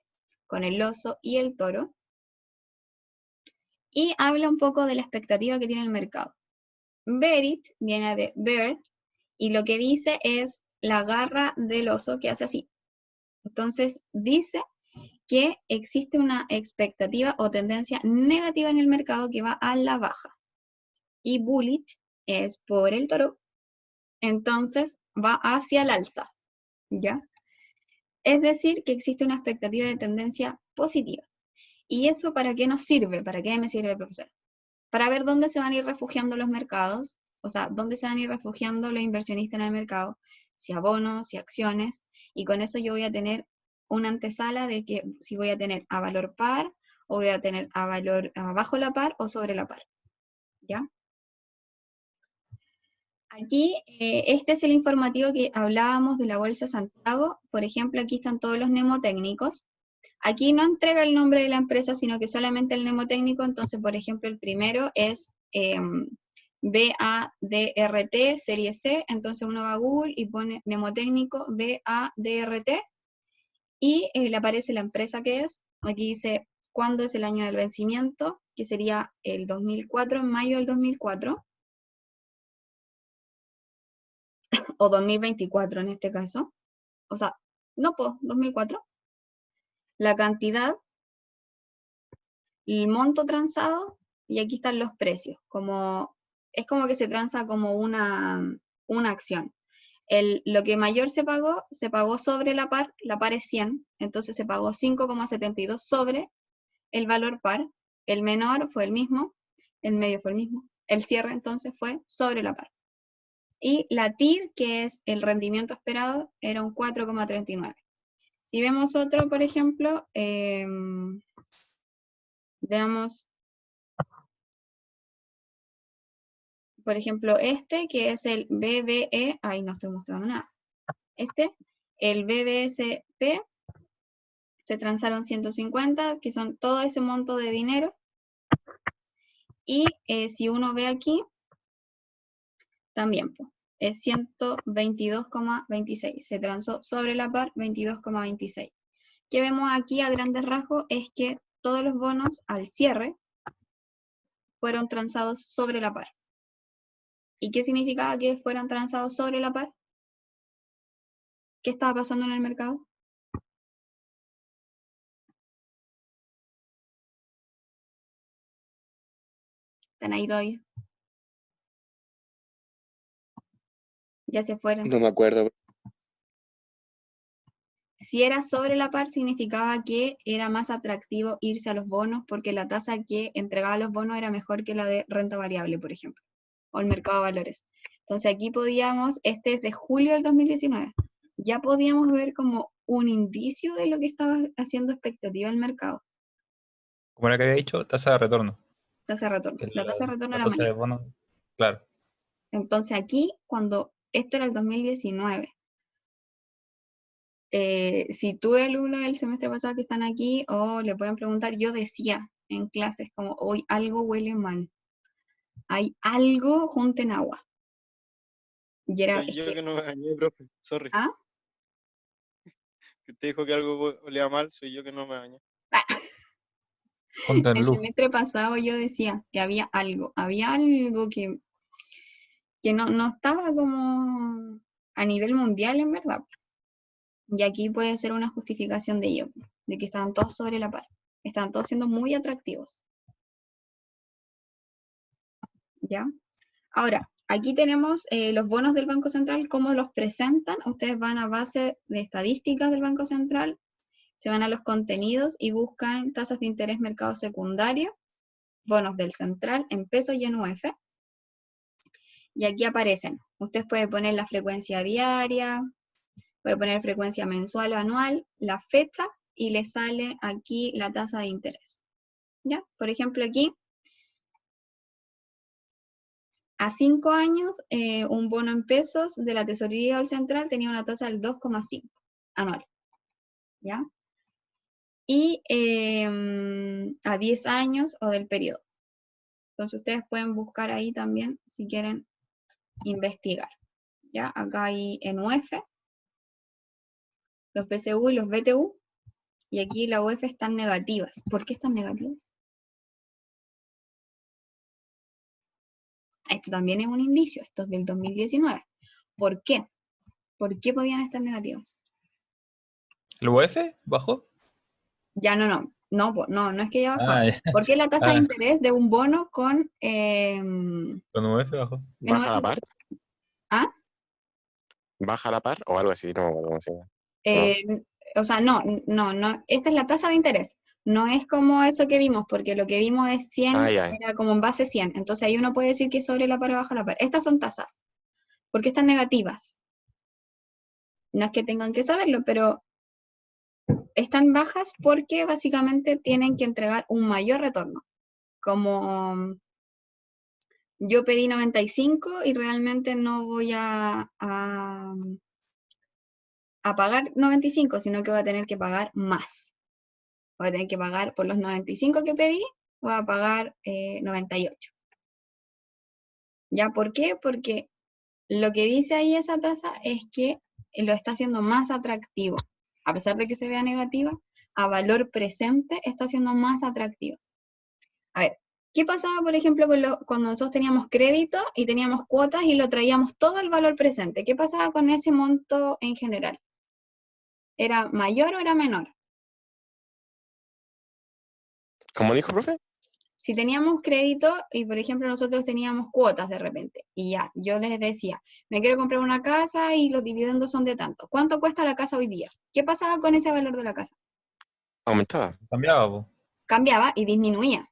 con el oso y el toro y habla un poco de la expectativa que tiene el mercado. Bearish viene de bear y lo que dice es la garra del oso que hace así. Entonces dice que existe una expectativa o tendencia negativa en el mercado que va a la baja. Y bullish es por el toro, entonces va hacia el alza, ¿ya? Es decir, que existe una expectativa de tendencia positiva. ¿Y eso para qué nos sirve? ¿Para qué me sirve, profesor? Para ver dónde se van a ir refugiando los mercados, o sea, dónde se van a ir refugiando los inversionistas en el mercado, si a bonos, si a acciones, y con eso yo voy a tener una antesala de que si voy a tener a valor par, o voy a tener a valor bajo la par o sobre la par, ¿ya? Aquí, este es el informativo que hablábamos de la Bolsa de Santiago. Por ejemplo, aquí están todos los mnemotécnicos. Aquí no entrega el nombre de la empresa, sino que solamente el mnemotécnico. Entonces, por ejemplo, el primero es BADRT serie C. Entonces uno va a Google y pone mnemotécnico BADRT y le aparece la empresa que es. Aquí dice cuándo es el año del vencimiento, que sería el 2004, en mayo del 2004, o 2024 en este caso. O sea, no, pues, 2004. La cantidad, el monto transado, y aquí están los precios. Es como que se transa como una acción. Lo que mayor se pagó sobre la par es 100, entonces se pagó 5,72 sobre el valor par. El menor fue el mismo, el medio fue el mismo, el cierre entonces fue sobre la par. Y la TIR, que es el rendimiento esperado, era un 4,39. Si vemos otro, por ejemplo, veamos, por ejemplo, este, que es el BBE, ahí no estoy mostrando nada. El BBSP, se transaron 150, que son todo ese monto de dinero. Y si uno ve aquí, también es 122,26. Se transó sobre la par 22,26. Que vemos aquí a grandes rasgos es que todos los bonos al cierre fueron transados sobre la par. ¿Y qué significaba que fueran transados sobre la par? ¿Qué estaba pasando en el mercado? ¿Están ahí todavía? Ya se fueron. No me acuerdo. Si era sobre la par, significaba que era más atractivo irse a los bonos porque la tasa que entregaba los bonos era mejor que la de renta variable, por ejemplo, o el mercado de valores. Entonces aquí podíamos, este es de julio del 2019, ya podíamos ver como un indicio de lo que estaba haciendo expectativa el mercado. Como era que había dicho, tasa de retorno. Tasa de retorno. Que La tasa de retorno la era tasa de mayor. bono, claro. Entonces aquí, cuando esto era el 2019, si tú alumnos del semestre pasado que están aquí o le pueden preguntar, yo decía en clases como, hoy algo huele mal, hay algo junto en agua. Y era, Soy yo que no me bañé, profe. Sorry. ¿ah? Que usted dijo que algo olía mal, soy yo que no me bañé. Junto en El luz. semestre pasado yo decía que había algo que no estaba como a nivel mundial en verdad. Y aquí puede ser una justificación de ello, de que estaban todos sobre la par, estaban todos siendo muy atractivos. ¿Ya? Ahora, aquí tenemos los bonos del Banco Central, cómo los presentan. Ustedes van a base de estadísticas del Banco Central, se van a los contenidos y buscan tasas de interés mercado secundario, bonos del Central en pesos y en UF. Y aquí aparecen. Usted puede poner la frecuencia diaria, puede poner frecuencia mensual o anual, la fecha, y le sale aquí la tasa de interés. ¿Ya? Por ejemplo, aquí, a 5 años, un bono en pesos de la Tesorería del Central tenía una tasa del 2,5 anual. ¿Ya? Y a 10 años o del periodo. Entonces ustedes pueden buscar ahí también si quieren investigar. ¿Ya? Acá hay en UF, los BCU y los BTU, y aquí la UF están negativas. ¿Por qué están negativas? Esto también es un indicio, esto es del 2019. ¿Por qué? ¿Por qué podían estar negativas? ¿El UF bajó? Ya no es que haya bajado. Ah, ya. ¿Por qué la tasa de Ah, interés de un bono con con UF bajó. ¿Baja la par? ¿Ah? ¿Baja la par? O algo así, no me acuerdo cómo se llama. O sea, no, esta es la tasa de interés. No es como eso que vimos, porque lo que vimos es 100, Ah, ya. era como en base 100. Entonces ahí uno puede decir que es sobre la par o baja la par. Estas son tasas. ¿Por qué están negativas? No es que tengan que saberlo, pero están bajas porque básicamente tienen que entregar un mayor retorno. Como yo pedí 95 y realmente no voy a pagar 95, sino que voy a tener que pagar más. Voy a tener que pagar por los 95 que pedí, voy a pagar 98. ¿Ya? ¿Por qué? Porque lo que dice ahí esa tasa es que lo está haciendo más atractivo. A pesar de que se vea negativa, a valor presente está siendo más atractivo. A ver, ¿qué pasaba, por ejemplo, cuando nosotros teníamos crédito y teníamos cuotas y lo traíamos todo al valor presente? ¿Qué pasaba con ese monto en general? ¿Era mayor o era menor? ¿Cómo dijo, profe? Si teníamos crédito y, por ejemplo, nosotros teníamos cuotas de repente, y ya, yo les decía, me quiero comprar una casa y los dividendos son de tanto. ¿Cuánto cuesta la casa hoy día? ¿Qué pasaba con ese valor de la casa? Aumentaba. Cambiaba, po. Cambiaba y disminuía.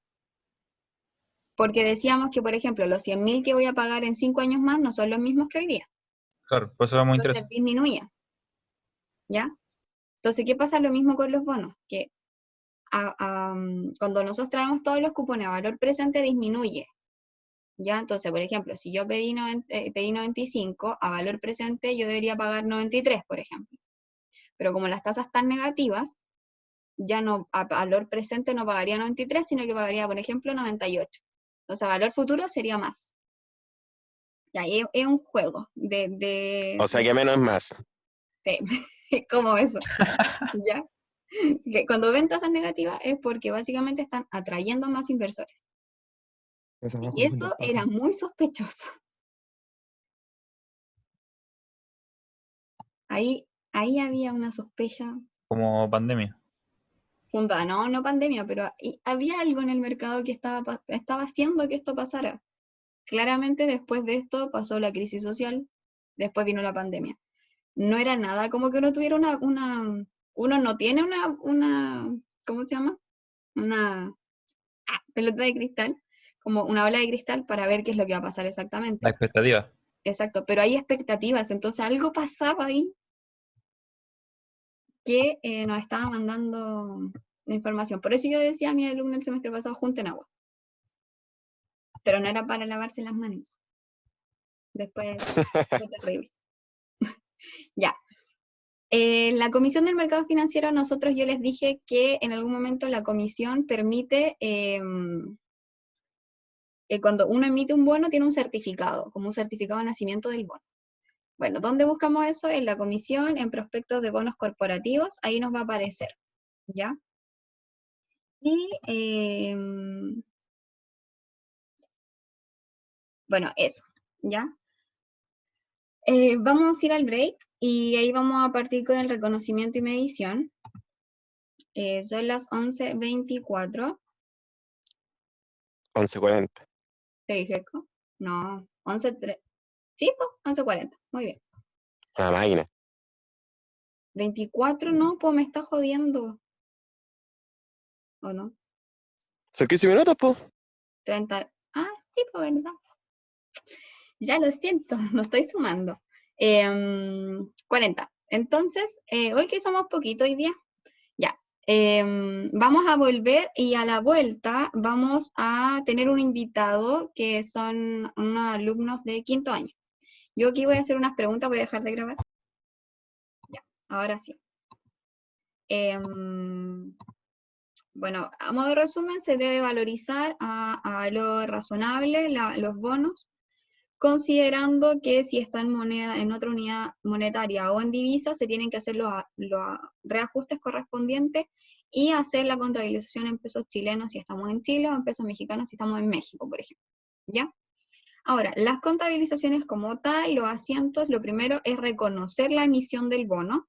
Porque decíamos que, por ejemplo, los 100.000 que voy a pagar en 5 años más no son los mismos que hoy día. Claro, por eso era muy Entonces interesante. disminuía. ¿Ya? Entonces, ¿qué pasa lo mismo con los bonos? Que cuando nosotros traemos todos los cupones a valor presente, disminuye. ¿Ya? Entonces, por ejemplo, si yo pedí 95, a valor presente yo debería pagar 93, por ejemplo. Pero como las tasas están negativas, ya no, a valor presente no pagaría 93, sino que pagaría, por ejemplo, 98. Entonces, a valor futuro sería más. Ya, es un juego O sea que menos es más. Sí, como eso. ¿Ya? Que cuando ven tasas negativas es porque básicamente están atrayendo más inversores. Pues abajo Y es eso invertir. era muy sospechoso. Ahí había una sospecha Como pandemia. fundada, no pandemia, pero había algo en el mercado que estaba haciendo que esto pasara. Claramente después de esto pasó la crisis social, después vino la pandemia. No era nada como que uno tuviera uno no tiene una, ¿cómo se llama? Una pelota de cristal, como una bola de cristal para ver qué es lo que va a pasar La exactamente. expectativa. Exacto, pero hay expectativas, entonces algo pasaba ahí que nos estaba mandando información. Por eso yo decía a mi alumno el semestre pasado, junten agua. Pero no era para lavarse las manos. Después fue terrible. Ya. La Comisión del Mercado Financiero, nosotros yo les dije que en algún momento la comisión permite, cuando uno emite un bono, tiene un certificado, como un certificado de nacimiento del bono. Bueno, ¿dónde buscamos eso? En la comisión, en prospectos de bonos corporativos, ahí nos va a aparecer, ¿ya? Y, bueno, eso, ¿ya? Vamos a ir al break y ahí vamos a partir con el reconocimiento y medición. Son las 11:24. 11:40. ¿Te dije? No, 11:03. Sí, pues, 11:40. Muy bien. Una máquina. 24 no, pues me está jodiendo. ¿O no? Son 15 minutos, po. 30. Ah, sí, pues, ¿verdad? Ya lo siento, no estoy sumando. 40. Entonces, hoy que somos poquito hoy día, ya. Vamos a volver y a la vuelta vamos a tener un invitado que son unos alumnos de 5º año. Yo aquí voy a hacer unas preguntas, voy a dejar de grabar. Ya, ahora sí. Bueno, a modo de resumen, se debe valorizar a valor razonable los bonos, considerando que si está en otra unidad monetaria o en divisa, se tienen que hacer los reajustes correspondientes y hacer la contabilización en pesos chilenos si estamos en Chile o en pesos mexicanos si estamos en México, por ejemplo. ¿Ya? Ahora, las contabilizaciones como tal, los asientos, lo primero es reconocer la emisión del bono,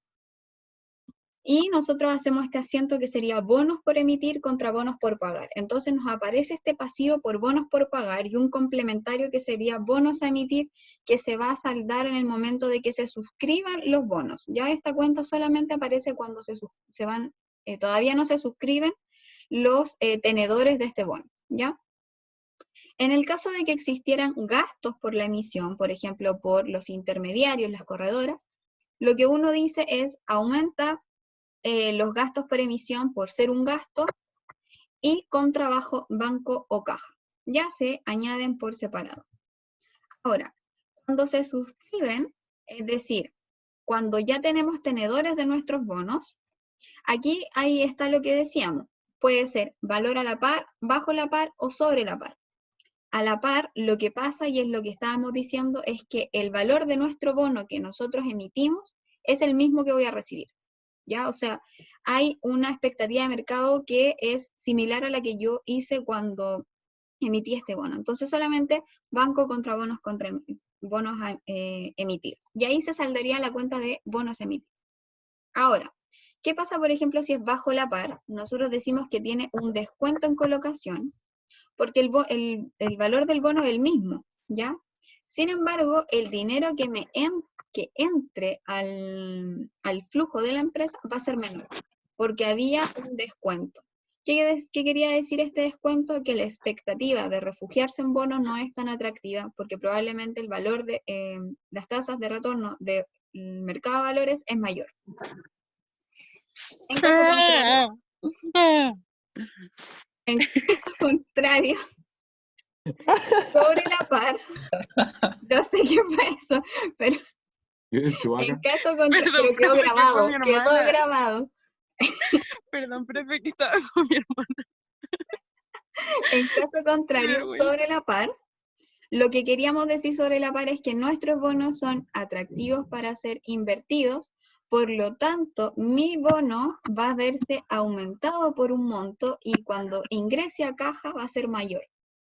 y nosotros hacemos este asiento que sería bonos por emitir contra bonos por pagar. Entonces nos aparece este pasivo por bonos por pagar y un complementario que sería bonos a emitir, que se va a saldar en el momento de que se suscriban los bonos. Ya esta cuenta solamente aparece cuando todavía no se suscriben los tenedores de este bono, ¿ya? En el caso de que existieran gastos por la emisión, por ejemplo, por los intermediarios, las corredoras, lo que uno dice es aumenta los gastos por emisión por ser un gasto y con trabajo banco o caja. Ya se añaden por separado. Ahora, cuando se suscriben, es decir, cuando ya tenemos tenedores de nuestros bonos, Aquí ahí está lo que decíamos. Puede ser valor a la par, bajo la par o sobre la par. A la par, lo que pasa, y es lo que estábamos diciendo, es que el valor de nuestro bono que nosotros emitimos es el mismo que voy a recibir. ¿Ya? O sea, hay una expectativa de mercado que es similar a la que yo hice cuando emití este bono. Entonces solamente banco contra bonos a emitir. Y ahí se saldaría la cuenta de bonos a emitir. Ahora, ¿qué pasa, por ejemplo, si es bajo la par? Nosotros decimos que tiene un descuento en colocación, porque el valor del bono es el mismo, ¿ya? Sin embargo, el dinero que entre al flujo de la empresa va a ser menor, porque había un descuento. ¿Qué quería decir este descuento? Que la expectativa de refugiarse en bonos no es tan atractiva, porque probablemente el valor de las tasas de retorno del mercado de valores es mayor. En caso contrario, sobre la par, no sé qué fue eso, pero en caso contrario, Perdón, pero quedó profe, que grabado, fue mi quedó hermana. grabado. Perdón, profe, que estaba con mi hermana. En caso contrario, vergüenza. sobre la par, lo que queríamos decir sobre la par es que nuestros bonos son atractivos para ser invertidos, por lo tanto, mi bono va a verse aumentado por un monto y cuando ingrese a caja va a ser mayor.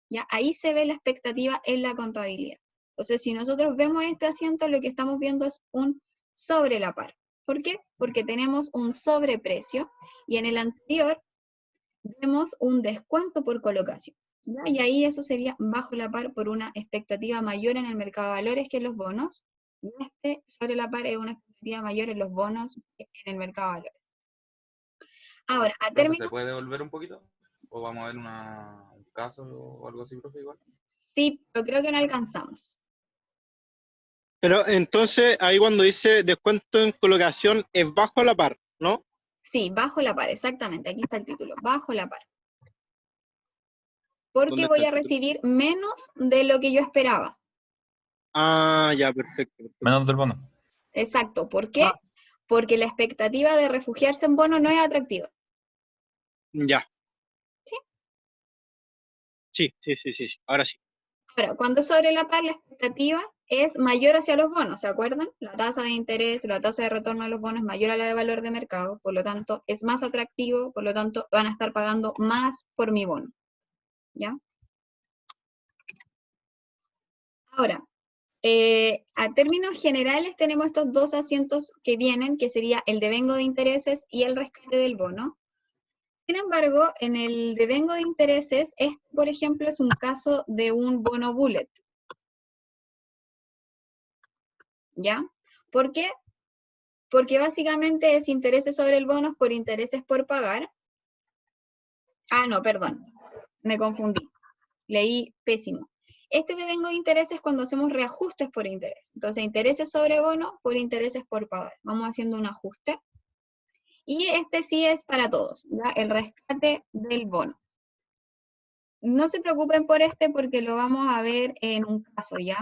¿Ya? Ahí se ve la expectativa en la contabilidad. Entonces, si nosotros vemos este asiento, lo que estamos viendo es un sobre la par. ¿Por qué? Porque tenemos un sobreprecio y en el anterior vemos un descuento por colocación. ¿Ya? Y ahí eso sería bajo la par por una expectativa mayor en el mercado de valores que en los bonos. Y este sobre la par es una expectativa mayor en los bonos que en el mercado de valores. Ahora, a Profe, término, ¿se puede volver un poquito? ¿O vamos a ver un caso o algo así, profe, igual? sí, pero creo que no alcanzamos. Pero entonces, ahí cuando dice descuento en colocación, es bajo la par, ¿no? Sí, bajo la par, exactamente, aquí está el título, bajo la par. Porque ¿Dónde está voy el a título? recibir menos de lo que yo esperaba. Ah, ya, perfecto. Menos del bono. Exacto, ¿por qué? Porque la expectativa de refugiarse en bono no es atractiva. Ya. ¿Sí? Sí. Ahora sí. Ahora, cuando sobre la par, la expectativa es mayor hacia los bonos, ¿se acuerdan? La tasa de interés, la tasa de retorno de los bonos es mayor a la de valor de mercado, por lo tanto, es más atractivo, por lo tanto, van a estar pagando más por mi bono. ¿Ya? Ahora, a términos generales tenemos estos dos asientos que vienen, que sería el devengo de intereses y el rescate del bono. Sin embargo, en el devengo de intereses, este, por ejemplo, es un caso de un bono bullet. ¿Ya? ¿Por qué? Porque básicamente es intereses sobre el bono por intereses por pagar. Ah, no, perdón, me confundí. Leí pésimo. Este devengo de intereses es cuando hacemos reajustes por interés. Entonces, intereses sobre bono por intereses por pagar. Vamos haciendo un ajuste. Y este sí es para todos, ¿ya? El rescate del bono. No se preocupen por este porque lo vamos a ver en un caso, ¿ya?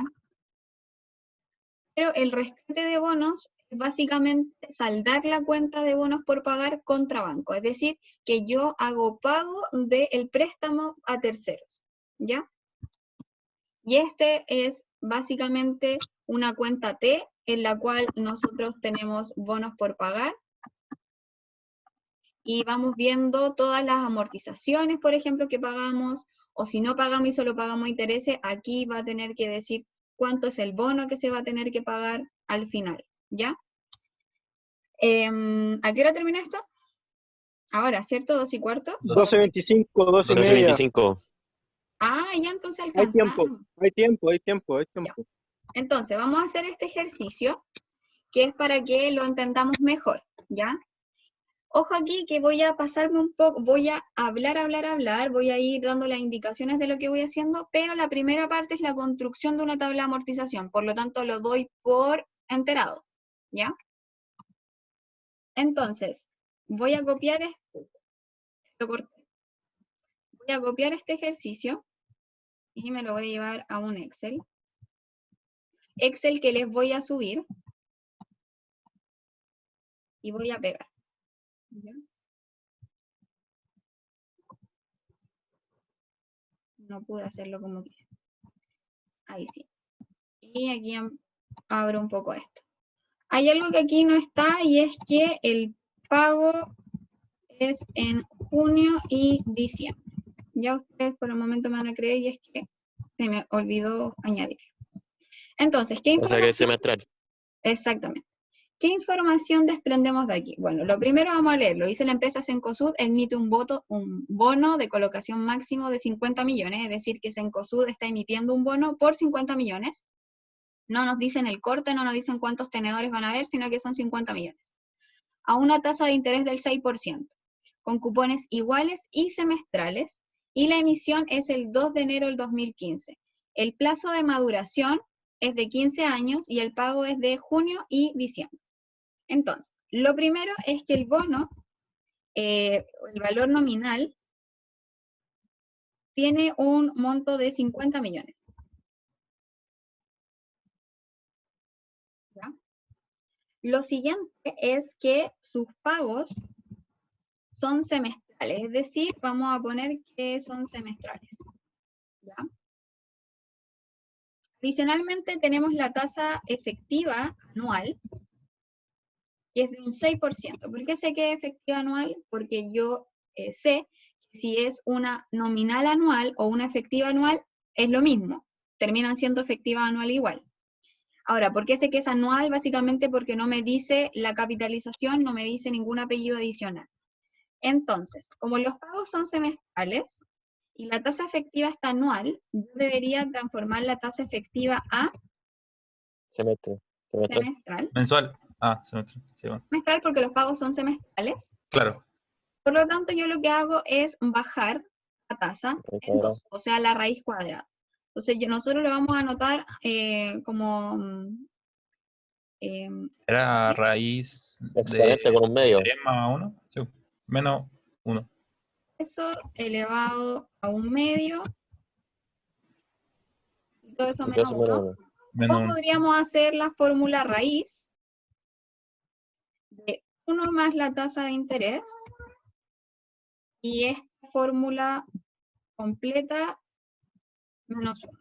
Pero el rescate de bonos es básicamente saldar la cuenta de bonos por pagar contra banco. Es decir, que yo hago pago del préstamo a terceros, ¿ya? Y este es básicamente una cuenta T en la cual nosotros tenemos bonos por pagar y vamos viendo todas las amortizaciones, por ejemplo, que pagamos, o si no pagamos y solo pagamos intereses, aquí va a tener que decir cuánto es el bono que se va a tener que pagar al final, ¿ya? ¿A qué hora termina esto? Ahora, ¿cierto? 2:15. 12:25, 12:30. 12:25. Ah, ya entonces Hay tiempo, alcanzamos. hay tiempo. Entonces, vamos a hacer este ejercicio, que es para que lo entendamos mejor, ¿ya? Ojo aquí que voy a pasarme un poco, voy a hablar, voy a ir dando las indicaciones de lo que voy haciendo, pero la primera parte es la construcción de una tabla de amortización, por lo tanto lo doy por enterado, ¿ya? Entonces, voy a copiar este ejercicio y me lo voy a llevar a un Excel. Excel que les voy a subir y voy a pegar. ¿Ya? No pude hacerlo como que. Ahí sí. Y aquí abro un poco esto. Hay algo que aquí no está y es que el pago es en junio y diciembre. Ya ustedes por el momento me van a creer y es que se me olvidó añadir. Entonces, ¿qué O sea que es información? semestral. Exactamente. ¿Qué información desprendemos de aquí? Bueno, lo primero vamos a leerlo. Dice la empresa Cencosud emite un bono de colocación máximo de 50 millones, es decir, que Cencosud está emitiendo un bono por 50 millones. No nos dicen el corte, no nos dicen cuántos tenedores van a haber, sino que son 50 millones. A una tasa de interés del 6%, con cupones iguales y semestrales, y la emisión es el 2 de enero del 2015. El plazo de maduración es de 15 años y el pago es de junio y diciembre. Entonces, lo primero es que el bono, el valor nominal, tiene un monto de 50 millones. ¿Ya? Lo siguiente es que sus pagos son semestrales, es decir, vamos a poner que son semestrales. ¿Ya? Adicionalmente tenemos la tasa efectiva anual, que es de un 6%. ¿Por qué sé que es efectiva anual? Porque yo sé que si es una nominal anual o una efectiva anual, es lo mismo. Terminan siendo efectiva anual igual. Ahora, ¿por qué sé que es anual? Básicamente porque no me dice la capitalización, no me dice ningún apellido adicional. Entonces, como los pagos son semestrales y la tasa efectiva está anual, yo debería transformar la tasa efectiva a Semestral. semestral. Mensual. Ah, semestral. Sí, bueno. Semestral porque los pagos son semestrales. Claro. Por lo tanto, yo lo que hago es bajar la tasa en 2, o sea, la raíz cuadrada. Entonces, nosotros lo vamos a anotar como... Era ¿sí? raíz Exponente de con un medio. 3 más 1. Sí. Menos 1. Eso elevado a un medio. Y todo eso Y menos eso menos 1. uno. Menos O 1. podríamos hacer la fórmula raíz de 1 más la tasa de interés. Y esta fórmula completa menos 1.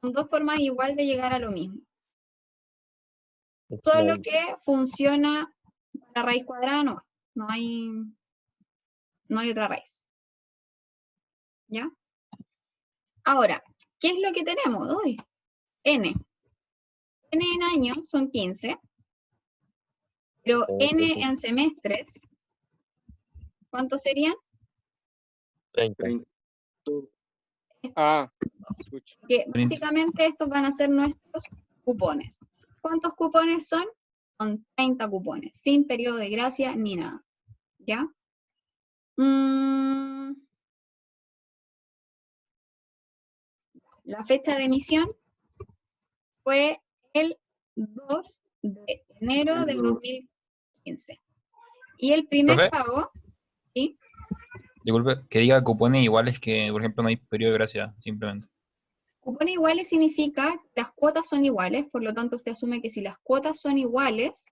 Son dos formas igual de llegar a lo mismo. Solo que funciona la raíz cuadrada, no hay otra raíz. ¿Ya? Ahora, ¿qué es lo que tenemos? Uy, N. N en años son 15, pero N en semestres, ¿cuántos serían? 30. Ah, escucha. Que básicamente estos van a ser nuestros cupones. ¿Cuántos cupones son? Son 30 cupones, sin periodo de gracia ni nada. ¿Ya? La fecha de emisión fue el 2 de enero del 2015. Y el primer ¿Profe? pago, ¿sí? Disculpe, que diga cupones iguales que, por ejemplo, no hay periodo de gracia, simplemente. Cupones iguales significa que las cuotas son iguales, por lo tanto usted asume que si las cuotas son iguales,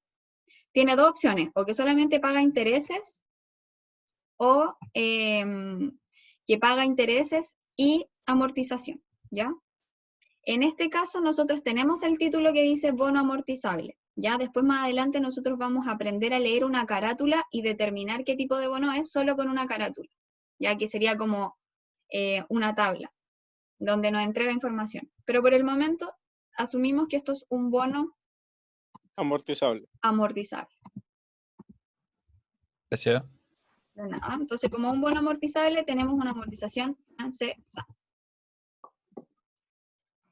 tiene dos opciones, o que solamente paga intereses, o que paga intereses y amortización, ¿ya? En este caso nosotros tenemos el título que dice bono amortizable, ¿ya? Después más adelante nosotros vamos a aprender a leer una carátula y determinar qué tipo de bono es solo con una carátula, ya que sería como una tabla donde nos entrega información. Pero por el momento asumimos que esto es un bono Amortizable. amortizable. Gracias. De nada. Entonces, como un bono amortizable, tenemos una amortización francesa.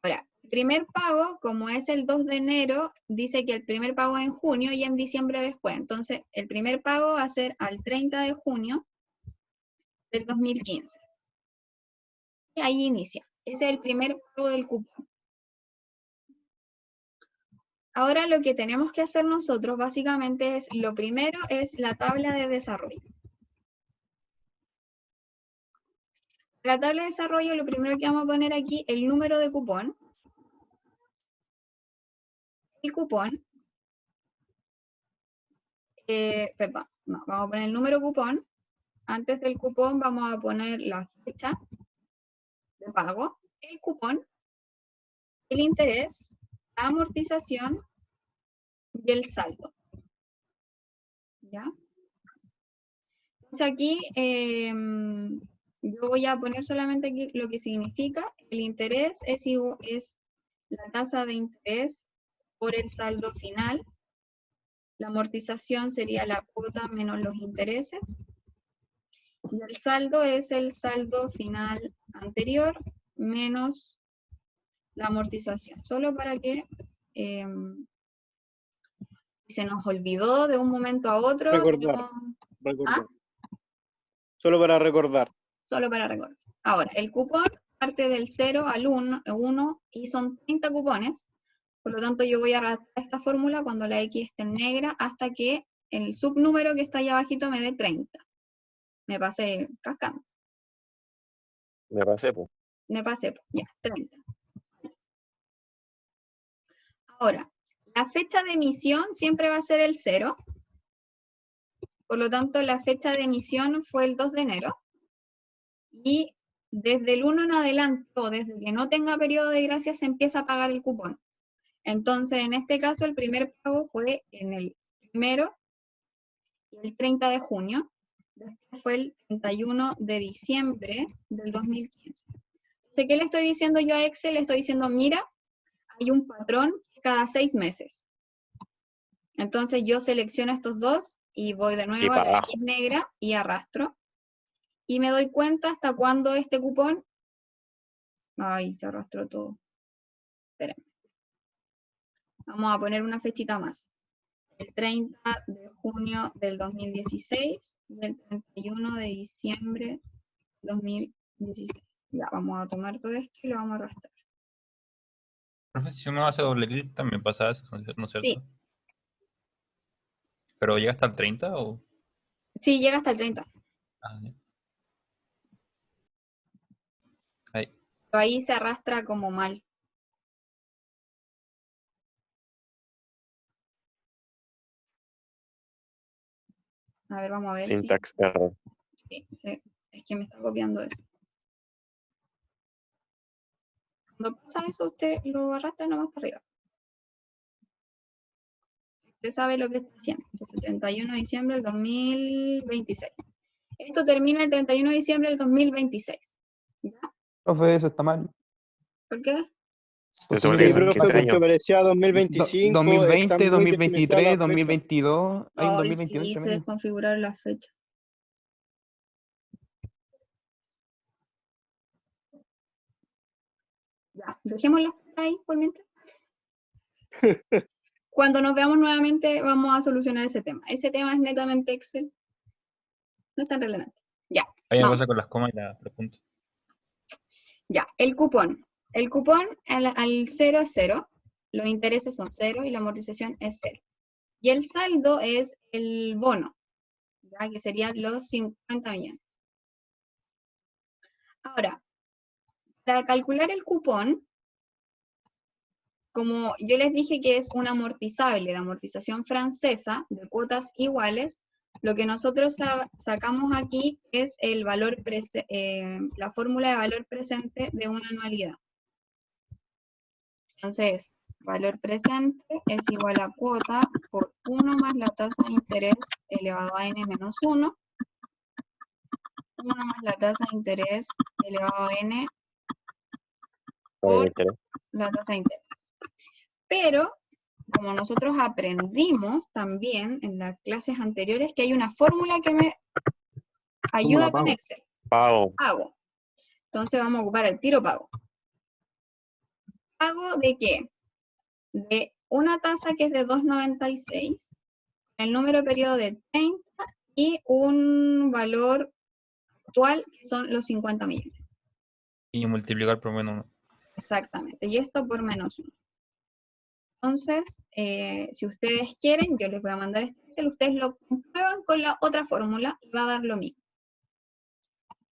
Ahora, el primer pago, como es el 2 de enero, dice que el primer pago es en junio y en diciembre después. Entonces, el primer pago va a ser al 30 de junio del 2015. Y ahí inicia. Este es el primer pago del cupón. Ahora lo que tenemos que hacer nosotros básicamente es, lo primero es la tabla de desarrollo. La tabla de desarrollo, lo primero que vamos a poner aquí, el número de cupón. El cupón perdón, no, vamos a poner el número cupón. Antes del cupón vamos a poner la fecha de pago, el cupón, el interés, la amortización y el saldo. ¿Ya? Entonces aquí yo voy a poner solamente aquí lo que significa. El interés es la tasa de interés por el saldo final. La amortización sería la cuota menos los intereses. Y el saldo es el saldo final anterior menos la amortización. Solo para que se nos olvidó de un momento a otro. Recordar. ¿Ah? Solo para recordar. Solo para recordar. Ahora, el cupón parte del 0 al 1 y son 30 cupones. Por lo tanto, yo voy a arrastrar esta fórmula cuando la X esté en negra hasta que el subnúmero que está ahí abajito me dé 30. Me pasé cascando. Me pasé, pues. Me pasé, pues, ya, 30. Ahora, la fecha de emisión siempre va a ser el 0. Por lo tanto, la fecha de emisión fue el 2 de enero. Y desde el 1 en adelante, o desde que no tenga periodo de gracia, se empieza a pagar el cupón. Entonces, en este caso, el primer pago fue en el 1 y el 30 de junio. Después fue el 31 de diciembre del 2015. ¿De qué le estoy diciendo yo a Excel? Le estoy diciendo, mira, hay un patrón cada 6 meses. Entonces yo selecciono estos dos y voy de nuevo a la X negra y arrastro. Y me doy cuenta hasta cuándo este cupón... Ay, se arrastró todo. Espérenme. Vamos a poner una fechita más. El 30 de junio del 2016 y el 31 de diciembre del 2016. Ya, vamos a tomar todo esto y lo vamos a arrastrar. Profe, si uno hace doble clic también pasa eso, ¿no es cierto? Sí. ¿Pero llega hasta el 30 o...? Sí, llega hasta el 30. Ah, ya. Ahí. Pero ahí se arrastra como mal. A ver, vamos a ver. Syntax error. Sí, es que me está copiando eso. Cuando pasa eso, usted lo arrastra nomás para arriba. Usted sabe lo que está haciendo. Entonces, 31 de diciembre del 2026. Esto termina el 31 de diciembre del 2026. ¿Ya? Profe, eso está mal. ¿Por qué? Se supone que Sí, son profe, 15 porque años. parecía 2025. 2020, está muy 2023, definida la fecha. 2022. Hay un Ay, 2022 sí, se también. desconfiguraron las fechas. Ya, dejémoslas ahí por mientras. Cuando nos veamos nuevamente vamos a solucionar ese tema. Ese tema es netamente Excel. No es tan relevante. Ya, Ahí me vamos. pasa con las comas y los puntos. Ya, el cupón. El cupón al 0 es 0. Los intereses son 0 y la amortización es 0. Y el saldo es el bono, ¿ya? Que serían los 50 millones. Ahora, para calcular el cupón, como yo les dije que es un amortizable de amortización francesa de cuotas iguales, lo que nosotros sacamos aquí es el valor la fórmula de valor presente de una anualidad. Entonces, valor presente es igual a cuota por 1 más la tasa de interés elevado a n menos 1, 1 más la tasa de interés elevado a n por la tasa de interés. Pero, como nosotros aprendimos también en las clases anteriores, que hay una fórmula que me ayuda con Excel. Pago. Entonces vamos a ocupar el tiro pago. ¿Pago de qué? De una tasa que es de 2,96, el número de periodo de 30 y un valor actual que son los 50 millones. Y multiplicar por menos 1. Exactamente. Y esto por menos 1. Entonces, si ustedes quieren, yo les voy a mandar este Excel, ustedes lo comprueban con la otra fórmula y va a dar lo mismo.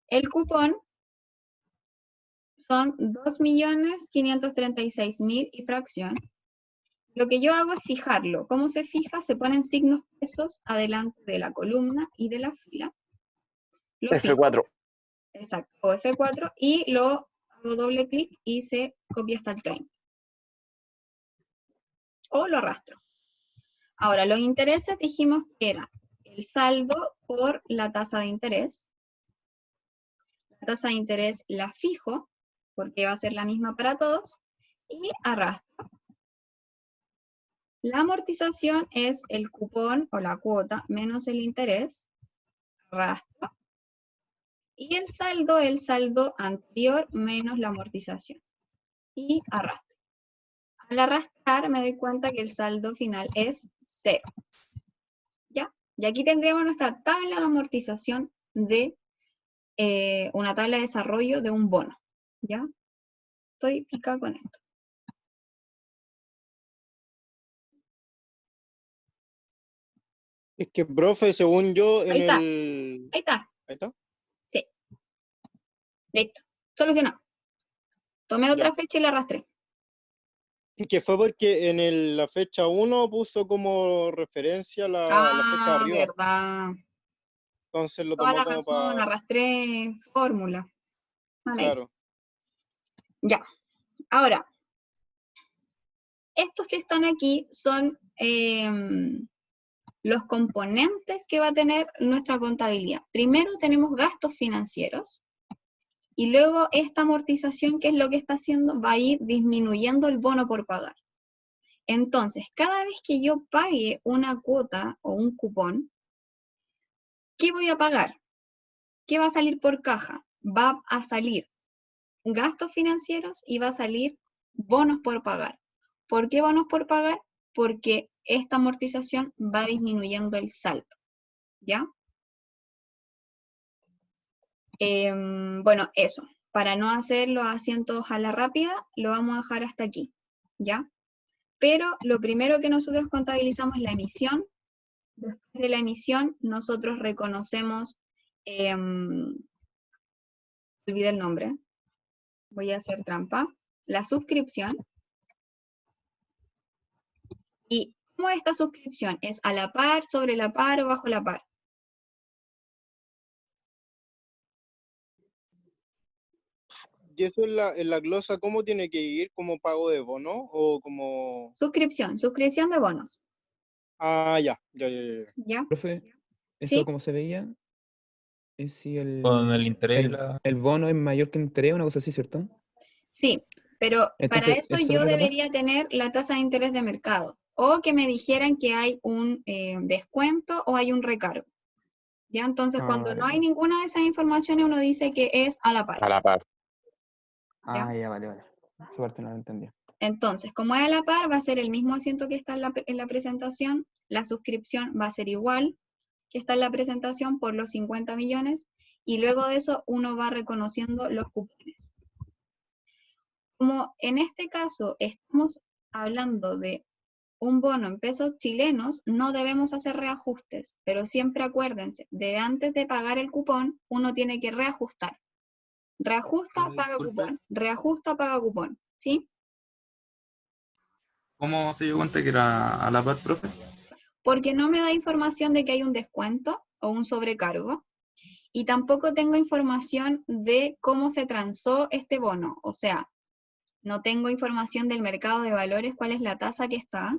El cupón son 2.536.000 y fracción. Lo que yo hago es fijarlo. ¿Cómo se fija? Se ponen signos pesos adelante de la columna y de la fila. Lo fijo. F4. Exacto, o F4, y lo hago doble clic y se copia hasta el 30. O lo arrastro. Ahora, los intereses dijimos que era el saldo por la tasa de interés. La tasa de interés la fijo, porque va a ser la misma para todos, y arrastro. La amortización es el cupón o la cuota menos el interés. Arrastro. Y el saldo anterior menos la amortización. Y arrastro. Al arrastrar me doy cuenta que el saldo final es 0. ¿Ya? Y aquí tendríamos nuestra tabla de amortización de una tabla de desarrollo de un bono. ¿Ya? Estoy picada con esto. Es que, profe, según yo, en Ahí está. el... Ahí está. Ahí está. Sí. Listo. Solucionado. Tomé otra Ya. fecha y la arrastré. Y que fue porque en la fecha 1 puso como referencia la fecha de arriba. Verdad. Entonces lo Toda tomó la como razón, para... arrastré fórmula. Vale. Claro. Ya. Ahora, estos que están aquí son los componentes que va a tener nuestra contabilidad. Primero tenemos gastos financieros y luego esta amortización, que es lo que está haciendo, va a ir disminuyendo el bono por pagar. Entonces, cada vez que yo pague una cuota o un cupón, ¿qué voy a pagar? ¿Qué va a salir por caja? Va a salir gastos financieros y va a salir bonos por pagar. ¿Por qué bonos por pagar? Porque esta amortización va disminuyendo el saldo, ¿ya? Bueno, eso. Para no hacer los asientos a la rápida, lo vamos a dejar hasta aquí, ¿ya? Pero lo primero que nosotros contabilizamos es la emisión. Después de la emisión, nosotros reconocemos, olvidé el nombre, voy a hacer trampa, la suscripción. ¿Y cómo es esta suscripción? ¿Es a la par, sobre la par o bajo la par? ¿Y eso en la glosa cómo tiene que ir? ¿Como pago de bono o como...? Suscripción de bonos, Ah, ya, ya, ya, ya. ¿ya? Profe, eso ¿Sí? como se veía, es si Con el interés y el bono es mayor que el interés, una cosa así, ¿cierto? Sí, pero para Entonces, eso ¿es yo sobre la par? debería tener la tasa de interés de mercado, o que me dijeran que hay un descuento o hay un recargo. ¿Ya? Entonces, Ah, cuando no vale, hay vale. ninguna de esas informaciones, uno dice que es a la par. A la par. ¿Ya? Ah, ya, vale, vale. Esa parte no la entendía. Entonces, como es a la par, va a ser el mismo asiento que está en la presentación, la suscripción va a ser igual que está en la presentación por los 50 millones, y luego de eso uno va reconociendo los cupones. Como en este caso estamos hablando de un bono en pesos chilenos, no debemos hacer reajustes, pero siempre acuérdense, de antes de pagar el cupón, uno tiene que reajustar. Reajusta, paga Disculpe, cupón. Reajusta, paga cupón. ¿Sí? ¿cómo se dio cuenta que era a la par, profe? Porque no me da información de que hay un descuento o un sobrecargo, y tampoco tengo información de cómo se transó este bono. O sea, no tengo información del mercado de valores, cuál es la tasa que está,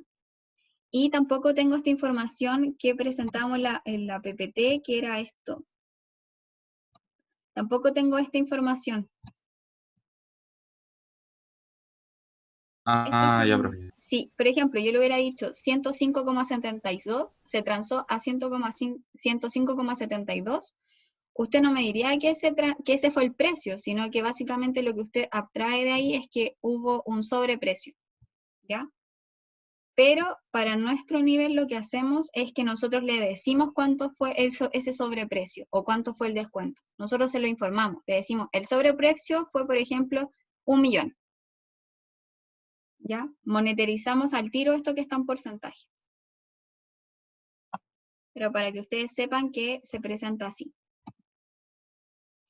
y tampoco tengo esta información que presentamos en la PPT, que era esto. Tampoco tengo esta información. Estos Ah, ya, son, profe. sí, por ejemplo, yo le hubiera dicho 105,72, se transó a 105,72. Usted no me diría que ese fue el precio, sino que básicamente lo que usted abstrae de ahí es que hubo un sobreprecio, ¿ya? Pero para nuestro nivel lo que hacemos es que nosotros le decimos cuánto fue ese sobreprecio o cuánto fue el descuento. Nosotros se lo informamos, le decimos, el sobreprecio fue, por ejemplo, 1 millón. ¿Ya? Monetarizamos al tiro esto que está en porcentaje. Pero para que ustedes sepan que se presenta así.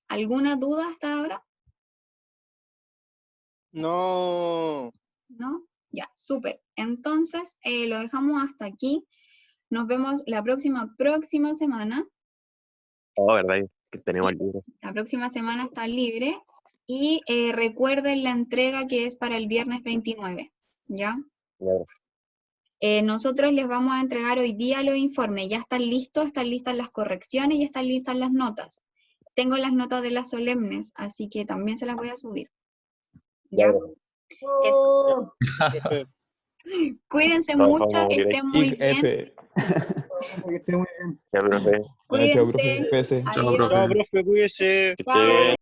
¿Alguna duda hasta ahora? No, ¿No? Ya, súper. Entonces, lo dejamos hasta aquí. Nos vemos la próxima semana. Oh, ¿verdad? Que tenemos Sí. el libro. La próxima semana está libre. Y recuerden la entrega que es para el viernes 29, ¿ya? Ya. Nosotros les vamos a entregar hoy día los informes. Ya están listos, están listas las correcciones y están listas las notas. Tengo las notas de las solemnes, así que también se las voy a subir. ¿Ya? Eso. Profe, Cuídense Todos mucho, vamos a que morir ahí. estén muy Y bien. F. que esté muy bien. Ya, profe. Chao, profe. Cuídense. PS. Chao, Adiós. profe. Chao, profe, cuídese. Que esté Chao. bien.